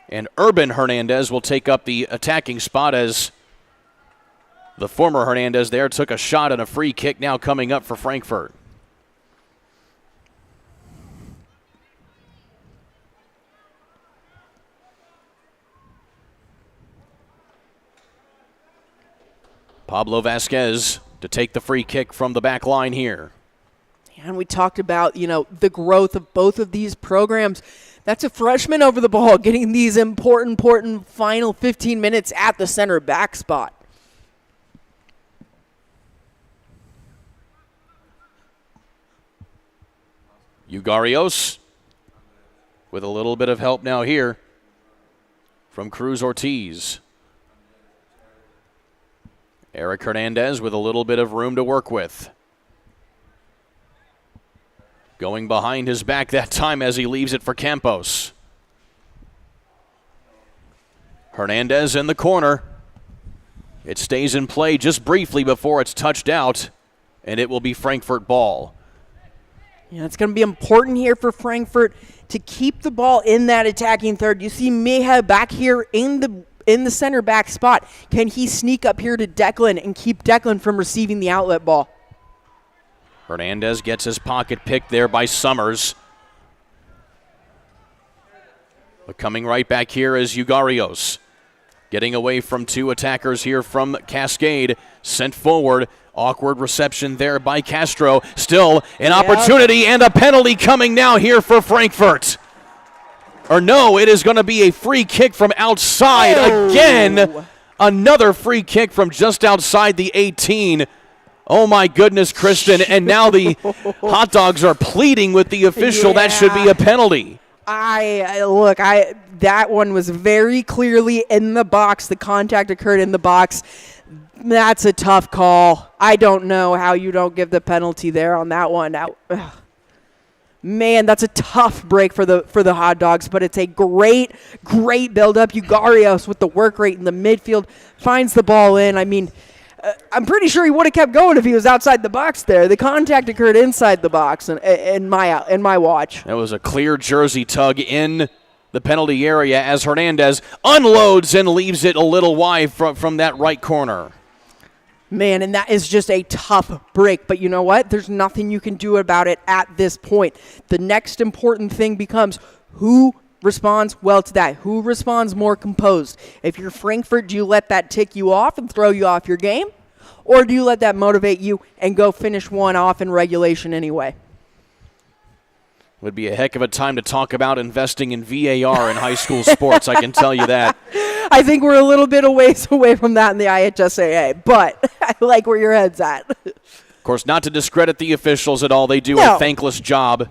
And Urban Hernandez will take up the attacking spot as the former Hernandez there took a shot and a free kick now coming up for Frankfort. Pablo Vasquez to take the free kick from the back line here. And we talked about, the growth of both of these programs. That's a freshman over the ball getting these important final 15 minutes at the center back spot. Ugarios with a little bit of help now here from Cruz Ortiz. Eric Hernandez with a little bit of room to work with. Going behind his back that time as he leaves it for Campos. Hernandez in the corner. It stays in play just briefly before it's touched out, and it will be Frankfort ball. Yeah, it's going to be important here for Frankfort to keep the ball in that attacking third. You see Meja back here in the center back spot. Can he sneak up here to Declan and keep Declan from receiving the outlet ball? Hernandez gets his pocket picked there by Summers. But coming right back here is Ugarios. Getting away from two attackers here from Cascade. Sent forward. Awkward reception there by Castro. Still an opportunity and a penalty coming now here for Frankfurt. Or no, it is going to be a free kick from outside again. Another free kick from just outside the 18. Oh my goodness, Kristen. And now the Hot Dogs are pleading with the official. That should be a penalty. That one was very clearly in the box. The contact occurred in the box. That's a tough call. I don't know how you don't give the penalty there on that one. Man, that's a tough break for the Hot Dogs, but it's a great build-up. Ugarios with the work rate in the midfield finds the ball in. I mean, I'm pretty sure he would have kept going if he was outside the box there. The contact occurred inside the box in my watch. That was a clear jersey tug in the penalty area as Hernandez unloads and leaves it a little wide from that right corner. Man, and that is just a tough break. But you know what? There's nothing you can do about it at this point. The next important thing becomes who responds well to that? Who responds more composed? If you're Frankfurt, do you let that tick you off and throw you off your game? Or do you let that motivate you and go finish one off in regulation anyway? Would be a heck of a time to talk about investing in VAR in high school sports, I can tell you that. I think we're a little bit away from that in the IHSAA, but I like where your head's at. Of course, not to discredit the officials at all. They do a thankless job.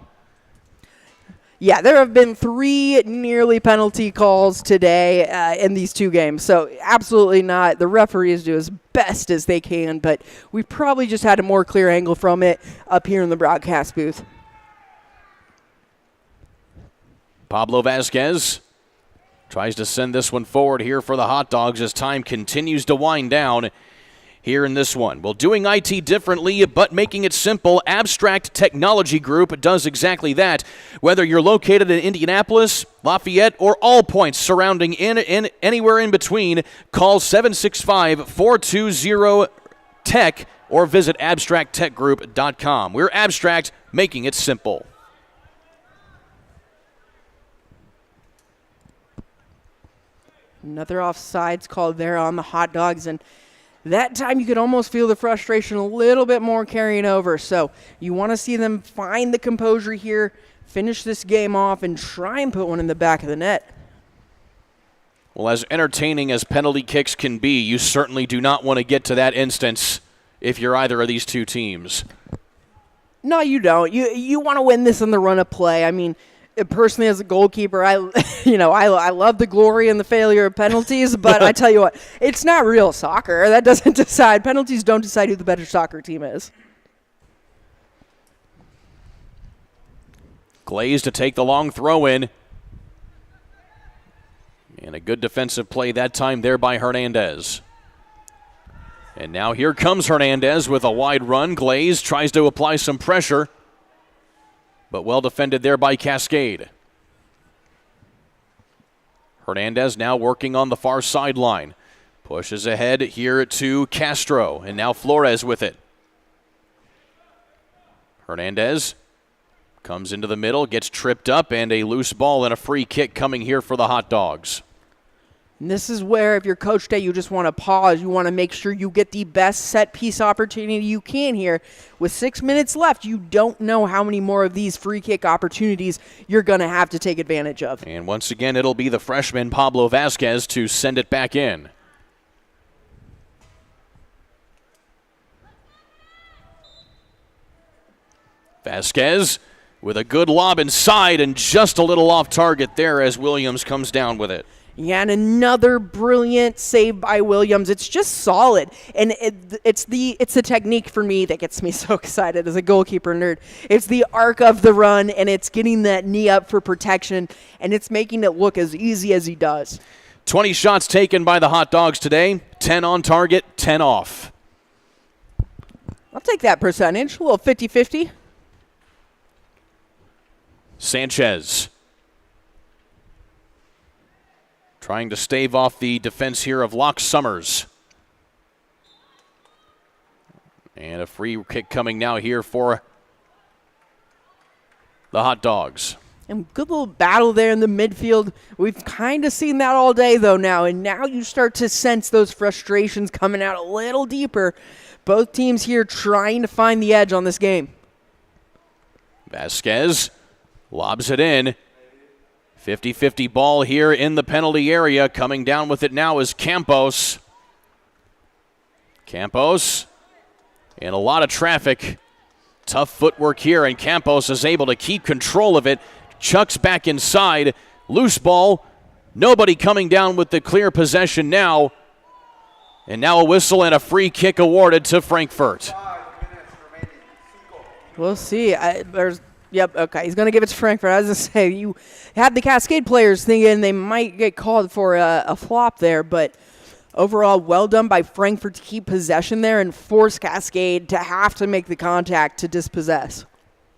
Yeah, there have been 3 nearly penalty calls today in these 2 games, so absolutely not. The referees do as best as they can, but we probably just had a more clear angle from it up here in the broadcast booth. Pablo Vasquez tries to send this one forward here for the Hot Dogs as time continues to wind down here in this one. Well, doing IT differently, but making it simple, Abstract Technology Group does exactly that. Whether you're located in Indianapolis, Lafayette, or all points surrounding in anywhere in between, call 765-420-TECH or visit abstracttechgroup.com. We're Abstract, making it simple. Another offsides call there on the Hot Dogs, and that time you could almost feel the frustration a little bit more carrying over. So you want to see them find the composure here, finish this game off, and try and put one in the back of the net. Well, as entertaining as penalty kicks can be, you certainly do not want to get to that instance if you're either of these two teams. No, you don't. You want to win this in the run of play. I mean, personally, as a goalkeeper, I love the glory and the failure of penalties, but I tell you what, it's not real soccer. That doesn't decide. Penalties don't decide who the better soccer team is. Glaze to take the long throw in. And a good defensive play that time there by Hernandez. And now here comes Hernandez with a wide run. Glaze tries to apply some pressure, but well defended there by Cascade. Hernandez now working on the far sideline. Pushes ahead here to Castro, and now Flores with it. Hernandez comes into the middle, gets tripped up, and a loose ball and a free kick coming here for the Hot Dogs. And this is where, if you're coach day, you just want to pause. You want to make sure you get the best set-piece opportunity you can here. With 6 minutes left, you don't know how many more of these free kick opportunities you're going to have to take advantage of. And once again, it'll be the freshman Pablo Vasquez to send it back in. Vasquez with a good lob inside and just a little off target there as Williams comes down with it. Yeah, and another brilliant save by Williams. It's just solid, and it's the technique for me that gets me so excited as a goalkeeper nerd. It's the arc of the run, and it's getting that knee up for protection, and it's making it look as easy as he does. 20 shots taken by the Hot Dogs today, 10 on target, 10 off. I'll take that percentage, a little 50-50. Sanchez trying to stave off the defense here of Locke Summers. And a free kick coming now here for the Hot Dogs. And good little battle there in the midfield. We've kind of seen that all day, though, now. And now you start to sense those frustrations coming out a little deeper. Both teams here trying to find the edge on this game. Vasquez lobs it in. 50-50 ball here in the penalty area. Coming down with it now is Campos. Campos in a lot of traffic. Tough footwork here, and Campos is able to keep control of it. Chucks back inside. Loose ball. Nobody coming down with the clear possession now. And now a whistle and a free kick awarded to Frankfurt. We'll see. Yep, okay. He's going to give it to Frankfurt. I was going to say, you had the Cascade players thinking they might get called for a flop there, but overall, well done by Frankfurt to keep possession there and force Cascade to have to make the contact to dispossess.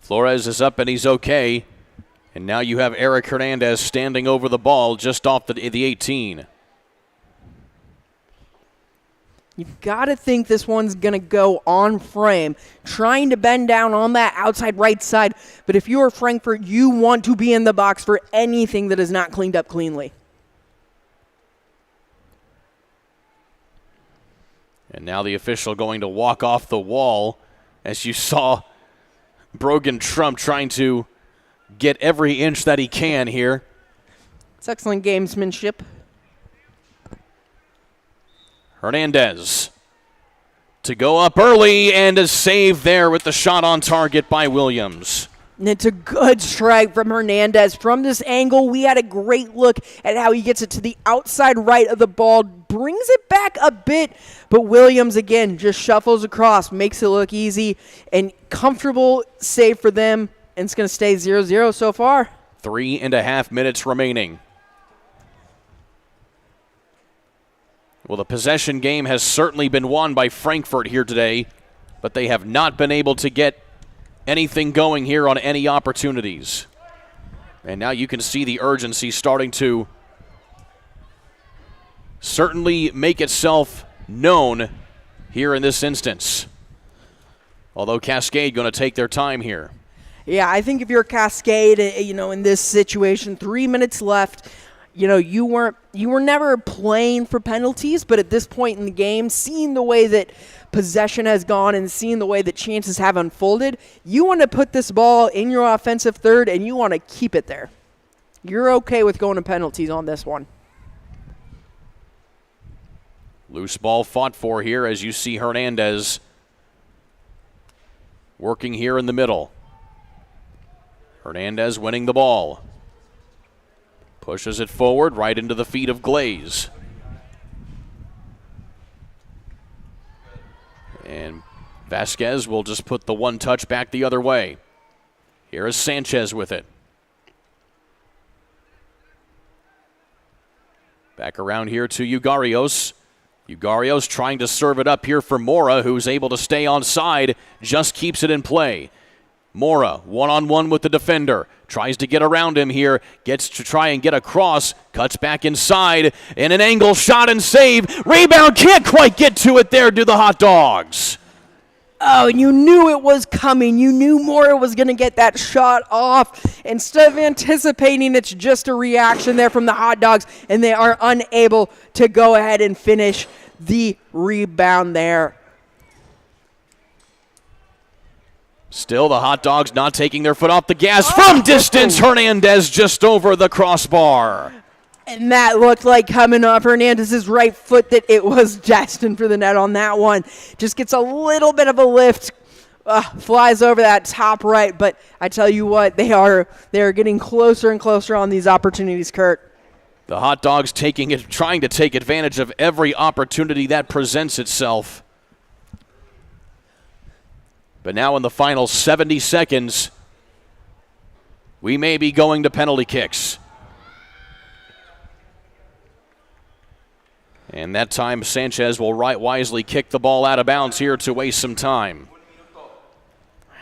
Flores is up and he's okay. And now you have Eric Hernandez standing over the ball just off the 18. You've got to think this one's going to go on frame, trying to bend down on that outside right side. But if you're Frankfurt, you want to be in the box for anything that is not cleaned up cleanly. And now the official going to walk off the wall, as you saw Brogan Trump trying to get every inch that he can here. It's excellent gamesmanship. Hernandez to go up early and a save there with the shot on target by Williams. And it's a good strike from Hernandez. From this angle, we had a great look at how he gets it to the outside right of the ball, brings it back a bit, but Williams, again, just shuffles across, makes it look easy and comfortable save for them, and it's going to stay 0-0 so far. 3.5 minutes remaining. Well, the possession game has certainly been won by Frankfurt here today, but they have not been able to get anything going here on any opportunities. And now you can see the urgency starting to certainly make itself known here in this instance. Although Cascade going to take their time here. Yeah, I think if you're Cascade, in this situation, 3 minutes left, you were never playing for penalties, but at this point in the game, seeing the way that possession has gone and seeing the way that chances have unfolded, you want to put this ball in your offensive third and you want to keep it there. You're okay with going to penalties on this one. Loose ball fought for here as you see Hernandez working here in the middle. Hernandez winning the ball. Pushes it forward right into the feet of Glaze. And Vasquez will just put the one touch back the other way. Here is Sanchez with it. Back around here to Ugarios. Ugarios trying to serve it up here for Mora, who's able to stay on side, just keeps it in play. Mora, one-on-one with the defender, tries to get around him here, gets to try and get across, cuts back inside, and an angle shot and save. Rebound, can't quite get to it there, do the Hot Dogs. Oh, and you knew it was coming. You knew Mora was going to get that shot off. Instead of anticipating, it's just a reaction there from the Hot Dogs, and they are unable to go ahead and finish the rebound there. Still, the Hot Dogs not taking their foot off the gas. From distance, Hernandez just over the crossbar. And that looked like coming off Hernandez's right foot that it was destined for the net on that one. Just gets a little bit of a lift, flies over that top right. But I tell you what, they are getting closer and closer on these opportunities, Kurt. The Hot Dogs trying to take advantage of every opportunity that presents itself. But now in the final 70 seconds, we may be going to penalty kicks. And that time, Sanchez will wisely kick the ball out of bounds here to waste some time.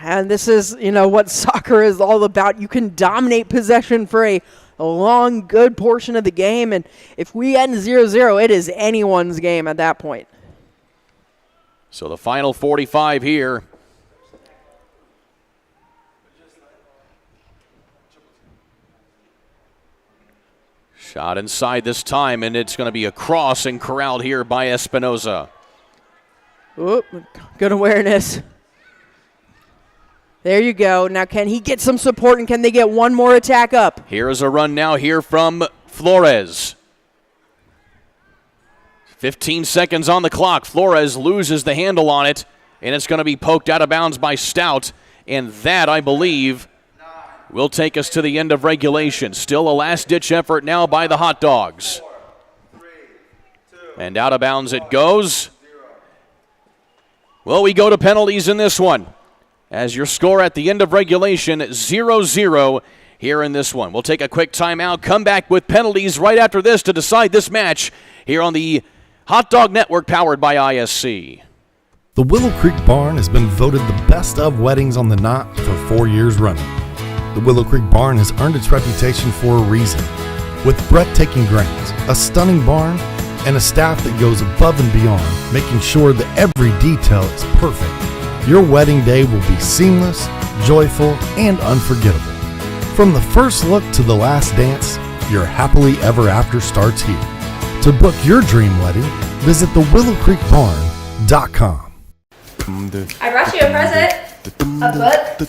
And this is, what soccer is all about. You can dominate possession for a long, good portion of the game. And if we end 0-0, it is anyone's game at that point. So the final 45 here. Shot inside this time, and it's going to be a cross and corralled here by Espinoza. Oop, good awareness. There you go. Now can he get some support, and can they get one more attack up? Here is a run now here from Flores. 15 seconds on the clock. Flores loses the handle on it, and it's going to be poked out of bounds by Stout, and that, I believe, will take us to the end of regulation. Still a last-ditch effort now by the Hot Dogs. And out of bounds it goes. Well, we go to penalties in this one. As your score at the end of regulation, 0-0 here in this one. We'll take a quick timeout, come back with penalties right after this to decide this match here on the Hot Dog Network powered by ISC. The Willow Creek Barn has been voted the best of weddings on the Knot for 4 years running. The Willow Creek Barn has earned its reputation for a reason. With breathtaking grounds, a stunning barn, and a staff that goes above and beyond, making sure that every detail is perfect, your wedding day will be seamless, joyful, and unforgettable. From the first look to the last dance, your happily ever after starts here. To book your dream wedding, visit thewillowcreekbarn.com. I brought you a present. A book.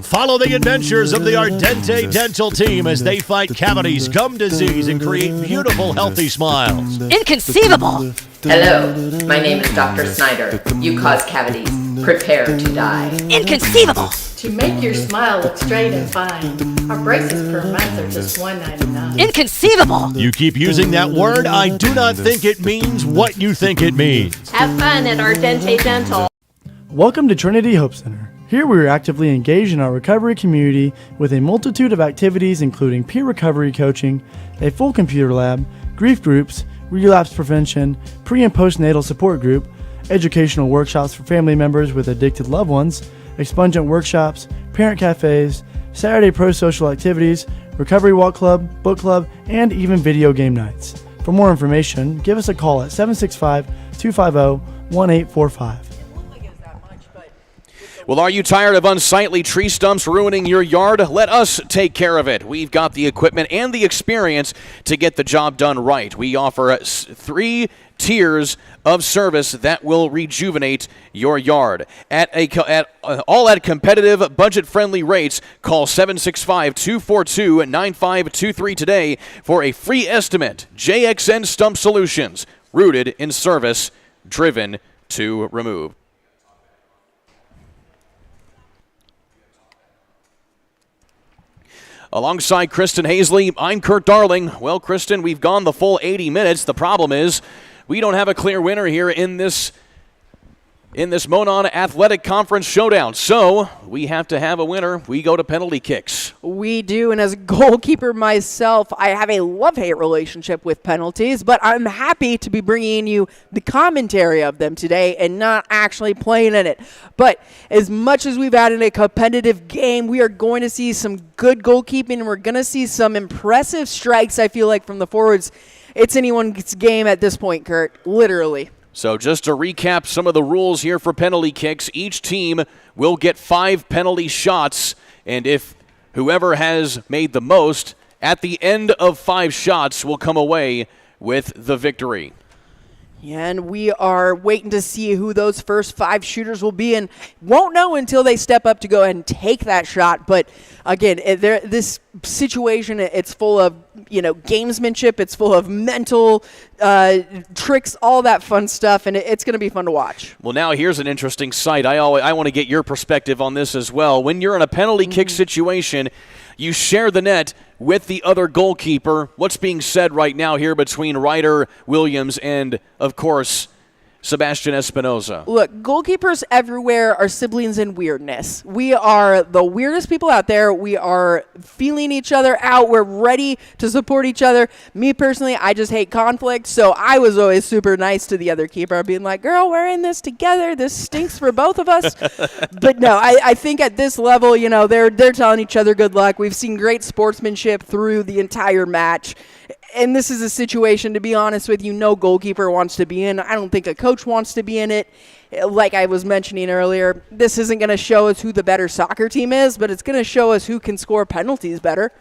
Follow the adventures of the Ardente Dental team as they fight cavities, gum disease, and create beautiful, healthy smiles. Inconceivable. Hello, my name is Dr. Snyder. You cause cavities. Prepare to die. Inconceivable. To make your smile look straight and fine, our braces per month are just $1.99. Inconceivable. You keep using that word, I do not think it means what you think it means. Have fun at Ardente Dental. Welcome to Trinity Hope Center. Here we are actively engaged in our recovery community with a multitude of activities including peer recovery coaching, a full computer lab, grief groups, relapse prevention, pre- and postnatal support group, educational workshops for family members with addicted loved ones, expungent workshops, parent cafes, Saturday pro-social activities, recovery walk club, book club, and even video game nights. For more information, give us a call at 765-250-1845. Well, are you tired of unsightly tree stumps ruining your yard? Let us take care of it. We've got the equipment and the experience to get the job done right. We offer 3 tiers of service that will rejuvenate your yard. All at competitive, budget-friendly rates. Call 765-242-9523 today for a free estimate. JXN Stump Solutions, rooted in service, driven to remove. Alongside Kristen Hazley, I'm Kurt Darling. Well, Kristen, we've gone the full 80 minutes. The problem is we don't have a clear winner here in this Monon Athletic Conference showdown. So we have to have a winner. We go to penalty kicks. We do, and as a goalkeeper myself, I have a love-hate relationship with penalties, but I'm happy to be bringing you the commentary of them today and not actually playing in it. But as much as we've had in a competitive game, we are going to see some good goalkeeping, and we're going to see some impressive strikes, I feel like, from the forwards. It's anyone's game at this point, Kurt, literally. So just to recap some of the rules here for penalty kicks, each team will get 5 penalty shots, and if whoever has made the most at the end of 5 shots will come away with the victory. Yeah, and we are waiting to see who those first 5 shooters will be, and won't know until they step up to go ahead and take that shot. But again, this situation, it's full of gamesmanship, it's full of mental tricks, all that fun stuff, and it's going to be fun to watch. Well, now here's an interesting sight. I want to get your perspective on this as well. When you're in a penalty kick situation, you share the net with the other goalkeeper. What's being said right now here between Ryder Williams and, of course, Sebastian Espinoza? Look, goalkeepers everywhere are siblings in weirdness. We are the weirdest people out there. We are feeling each other out. We're ready to support each other. Me personally, I just hate conflict, so I was always super nice to the other keeper, being like, girl, we're in this together. This stinks for both of us. But no, I think at this level, they're telling each other good luck. We've seen great sportsmanship through the entire match. And this is a situation, to be honest with you, no goalkeeper wants to be in. I don't think a coach wants to be in it. Like I was mentioning earlier, this isn't going to show us who the better soccer team is, but it's going to show us who can score penalties better.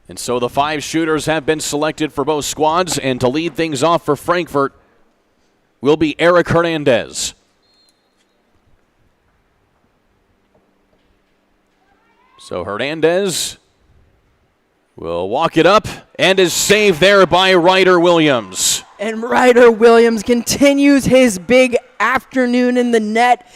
And so the 5 shooters have been selected for both squads, and to lead things off for Frankfurt will be Eric Hernandez. So Hernandez will walk it up and is saved there by Ryder Williams. And Ryder Williams continues his big afternoon in the net.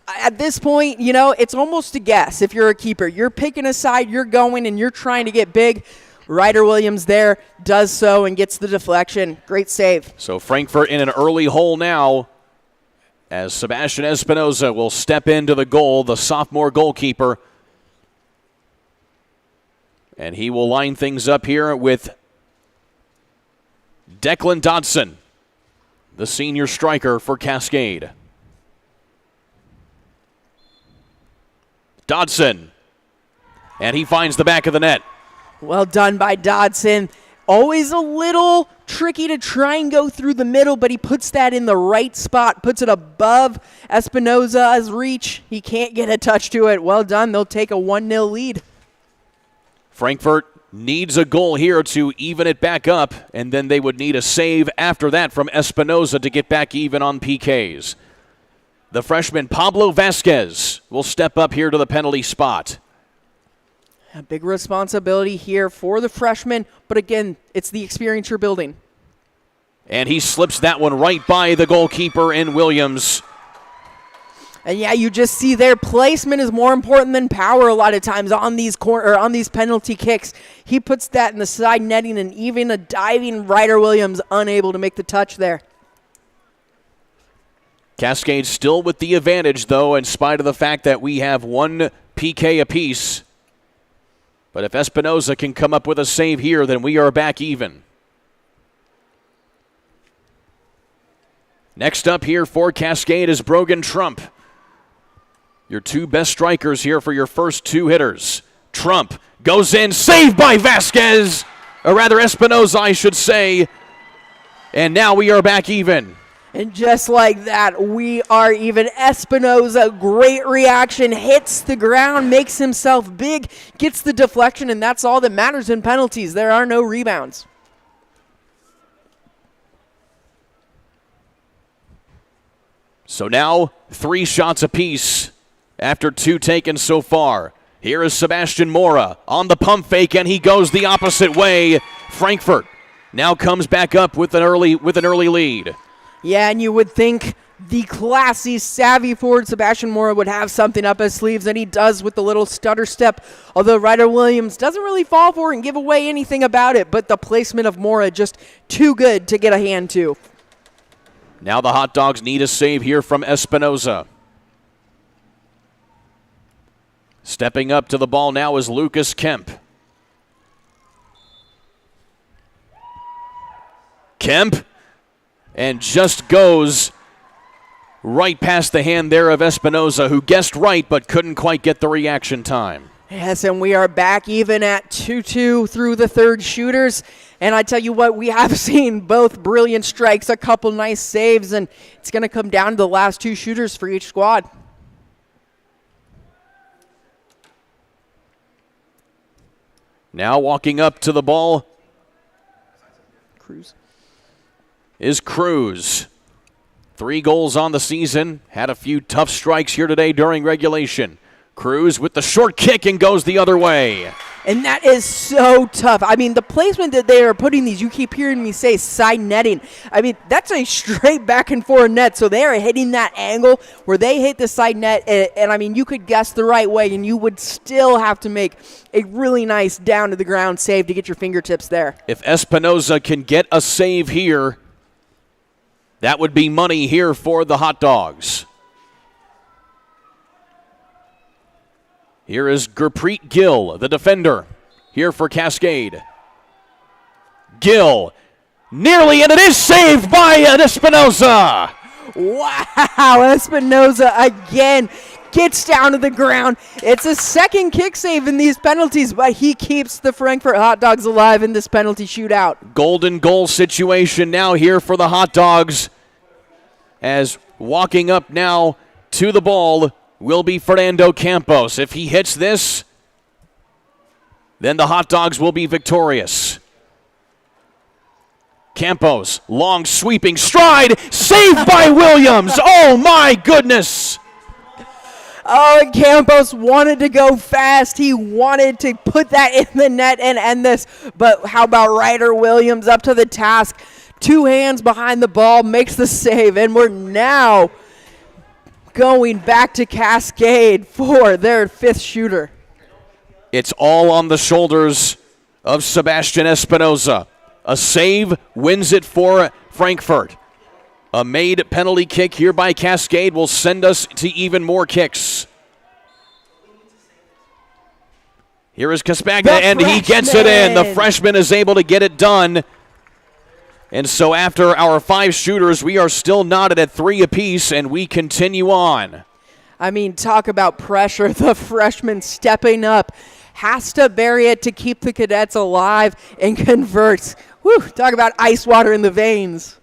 At this point, you know, it's almost a guess if you're a keeper. You're picking a side, you're going, and you're trying to get big. Ryder Williams there does so and gets the deflection. Great save. So Frankfurt in an early hole now as Sebastian Espinoza will step into the goal, the sophomore goalkeeper. And he will line things up here with Declan Dodson, the senior striker for Cascade. Dodson, and he finds the back of the net. Well done by Dodson. Always a little tricky to try and go through the middle, but he puts that in the right spot, puts it above Espinoza's reach. He can't get a touch to it. Well done. They'll take a 1-0 lead. Frankfurt needs a goal here to even it back up, and then they would need a save after that from Espinoza to get back even on PKs. The freshman Pablo Vasquez will step up here to the penalty spot. A big responsibility here for the freshman, but again, it's the experience you're building. And he slips that one right by the goalkeeper in Williams. And yeah, you just see their placement is more important than power a lot of times on these on these penalty kicks. He puts that in the side netting, and even a diving Ryder Williams unable to make the touch there. Cascade still with the advantage, though, in spite of the fact that we have 1 PK apiece. But if Espinoza can come up with a save here, then we are back even. Next up here for Cascade is Brogan Trump. Your 2 best strikers here for your first 2 hitters. Trump goes in, saved by Vasquez, or rather Espinoza, I should say. And now we are back even. And just like that, we are even. Espinoza, great reaction, hits the ground, makes himself big, gets the deflection, and that's all that matters in penalties. There are no rebounds. So now 3 shots apiece after 2 taken so far. Here is Sebastian Mora on the pump fake, and he goes the opposite way. Frankfurt now comes back up with an early lead. Yeah, and you would think the classy, savvy forward Sebastian Mora would have something up his sleeves, and he does with the little stutter step, although Ryder Williams doesn't really fall for it and give away anything about it, but the placement of Mora just too good to get a hand to. Now the Hot Dogs need a save here from Espinoza. Stepping up to the ball now is Lucas Kemp. Kemp, and just goes right past the hand there of Espinoza, who guessed right but couldn't quite get the reaction time. Yes, and we are back even at 2-2 through the third shooters. And I tell you what, we have seen both brilliant strikes, a couple nice saves, and it's going to come down to the last 2 shooters for each squad. Now walking up to the ball Cruz. Is Cruz. 3 goals on the season. Had a few tough strikes here today during regulation. Cruz with the short kick and goes the other way. And that is so tough. I mean, the placement that they are putting these, you keep hearing me say side netting. I mean, that's a straight back and forth net. So they are hitting that angle where they hit the side net. And I mean, you could guess the right way and you would still have to make a really nice down to the ground save to get your fingertips there. If Espinoza can get a save here, that would be money here for the Hot Dogs. Here is Gurpreet Gill, the defender, here for Cascade. Gill, nearly, and it is saved by Espinoza. Wow, Espinoza again gets down to the ground. It's a second kick save in these penalties, but he keeps the Frankfurt Hot Dogs alive in this penalty shootout. Golden goal situation now here for the Hot Dogs, as walking up now to the ball will be Fernando Campos. If he hits this, then the Hot Dogs will be victorious. Campos, long sweeping stride, saved by Williams. Oh my goodness. Oh, and Campos wanted to go fast. He wanted to put that in the net and end this. But how about Ryder Williams up to the task? 2 hands behind the ball, makes the save. And we're now going back to Cascade for their 5th shooter. It's all on the shoulders of Sebastian Espinoza. A save wins it for Frankfurt. A made penalty kick here by Cascade will send us to even more kicks. Here is Caspagna, and he gets it in. The freshman is able to get it done. And so after our 5 shooters, we are still knotted at 3 apiece, and we continue on. I mean, talk about pressure. The freshman stepping up, has to bury it to keep the Cadets alive, and converts. Whew, talk about ice water in the veins.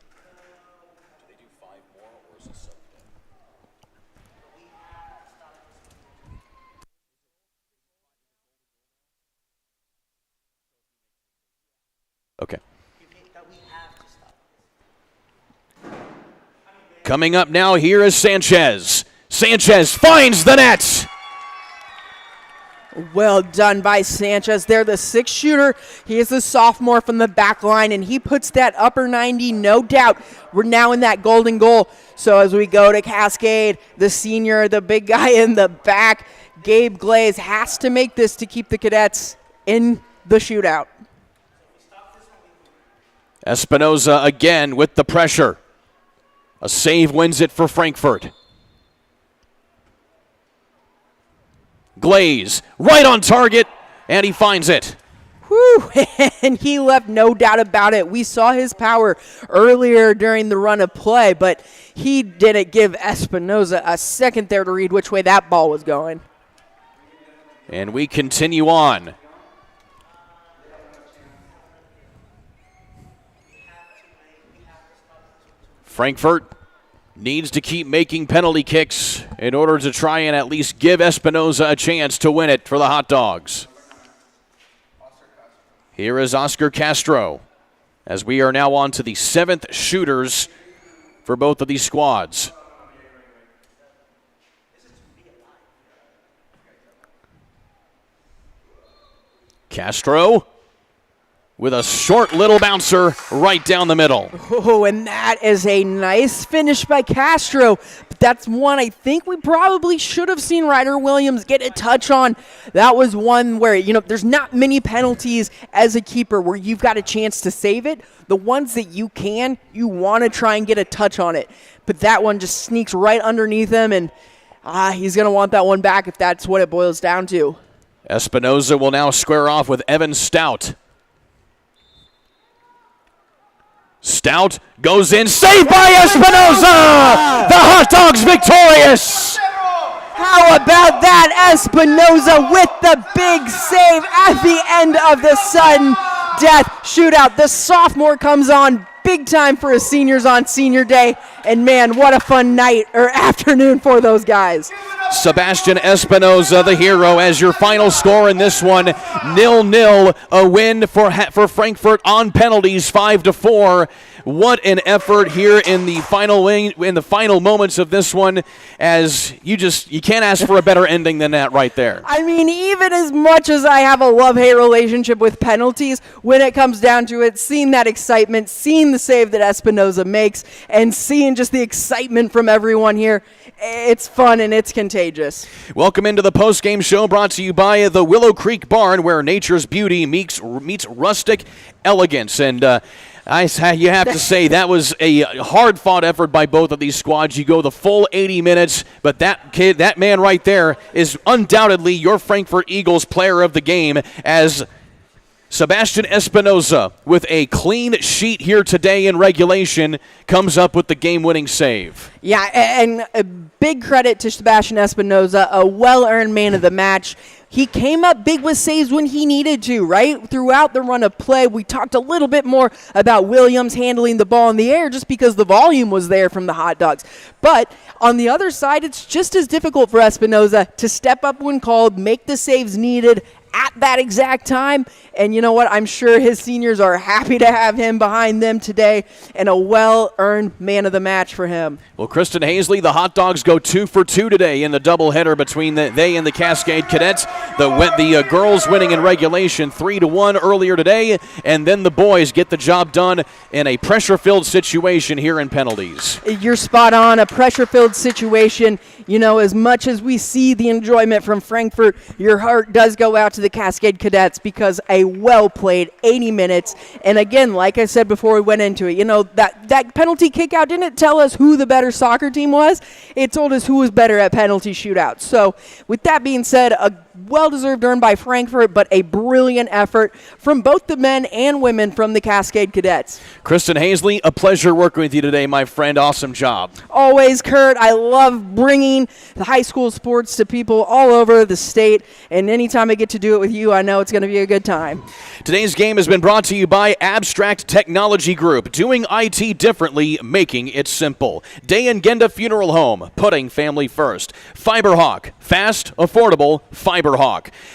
Okay. Coming up now, here is Sanchez. Sanchez finds the net. Well done by Sanchez. They're the 6th shooter. He is a sophomore from the back line, and he puts that upper 90, no doubt. We're now in that golden goal. So as we go to Cascade, the senior, the big guy in the back, Gabe Glaze has to make this to keep the Cadets in the shootout. Espinoza again with the pressure. A save wins it for Frankfurt. Glaze, right on target, and he finds it. Whew, and he left no doubt about it. We saw his power earlier during the run of play, but he didn't give Espinoza a second there to read which way that ball was going. And we continue on. Frankfurt needs to keep making penalty kicks in order to try and at least give Espinoza a chance to win it for the Hot Dogs. Here is Oscar Castro as we are now on to the 7th shooters for both of these squads. Castro with a short little bouncer right down the middle. Oh, and that is a nice finish by Castro. But that's one I think we probably should have seen Ryder Williams get a touch on. That was one where, there's not many penalties as a keeper where you've got a chance to save it. The ones that you want to try and get a touch on it. But that one just sneaks right underneath him, and he's going to want that one back if that's what it boils down to. Espinoza will now square off with Evan Stout. Stout goes in, saved by Espinoza! The Hot Dogs victorious! How about that? Espinoza with the big save at the end of the sudden death shootout. The sophomore comes on big time for his seniors on senior day. And man, what a fun night or afternoon for those guys. Sebastian Espinoza, the hero, as your final score in this one, 0-0, a win for Frankfurt on penalties, 5-4. What an effort here in the final moments of this one, as you can't ask for a better ending than that right there. I mean, even as much as I have a love-hate relationship with penalties, when it comes down to it, seeing that excitement, seeing the save that Espinoza makes, and seeing just the excitement from everyone here, it's fun and it's contagious. Welcome into the post-game show brought to you by the Willow Creek Barn, where nature's beauty meets rustic elegance. And you have to say that was a hard-fought effort by both of these squads. You go the full 80 minutes, but that man right there is undoubtedly your Frankfurt Eagles player of the game, as Sebastian Espinoza, with a clean sheet here today in regulation, comes up with the game-winning save. Yeah, and a big credit to Sebastian Espinoza, a well-earned man of the match. He came up big with saves when he needed to, right? Throughout the run of play, we talked a little bit more about Williams handling the ball in the air just because the volume was there from the Hot Dogs. But on the other side, it's just as difficult for Espinoza to step up when called, make the saves needed at that exact time. And you know what? I'm sure his seniors are happy to have him behind them today, and a well-earned man of the match for him. Well, Kristen Hazley, the Hot Dogs go 2 for 2 today in the doubleheader between they and the Cascade Cadets. The girls winning in regulation 3-1 earlier today, and then the boys get the job done in a pressure-filled situation here in penalties. You're spot on, a pressure-filled situation. You know, as much as we see the enjoyment from Frankfort, your heart does go out to the Cascade Cadets because a well-played 80 minutes. And again, like I said before we went into it, you know, that penalty kick-out didn't tell us who the better soccer team was. It told us who was better at penalty shootouts. So with that being said, a well-deserved earn by Frankfort, but a brilliant effort from both the men and women from the Cascade Cadets. Kristen Hazley, a pleasure working with you today, my friend. Awesome job. Always, Kurt. I love bringing the high school sports to people all over the state, and anytime I get to do it with you, I know it's going to be a good time. Today's game has been brought to you by Abstract Technology Group, doing IT differently, making it simple. Day and Genda Funeral Home, putting family first. Fiberhawk, fast, affordable, Fiberhawk.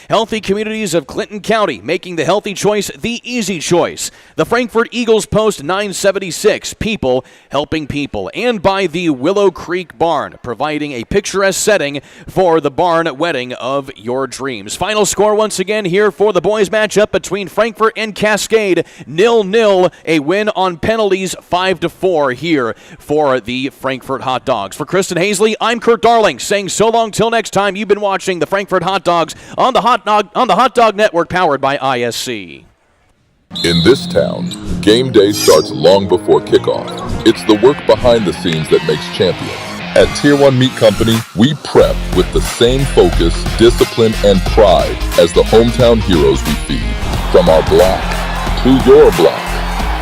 Healthy Communities of Clinton County, making the healthy choice the easy choice. The Frankfort Eagles Post 976, people helping people. And by the Willow Creek Barn, providing a picturesque setting for the barn wedding of your dreams. Final score once again here for the boys matchup between Frankfort and Cascade, 0-0, a win on penalties 5-4 here for the Frankfort Hot Dogs. For Kristen Hazley, I'm Kurt Darling, saying so long till next time. You've been watching the Frankfort Hot Dogs on the Hot Dog Network, powered by ISC. In this town, game day starts long before kickoff. It's the work behind the scenes that makes champions. At Tier 1 Meat Company, we prep with the same focus, discipline, and pride as the hometown heroes we feed. From our block to your block,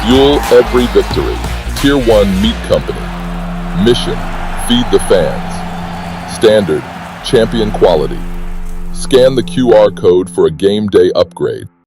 fuel every victory. Tier 1 Meat Company. Mission, feed the fans. Standard, champion quality. Scan the QR code for a game day upgrade.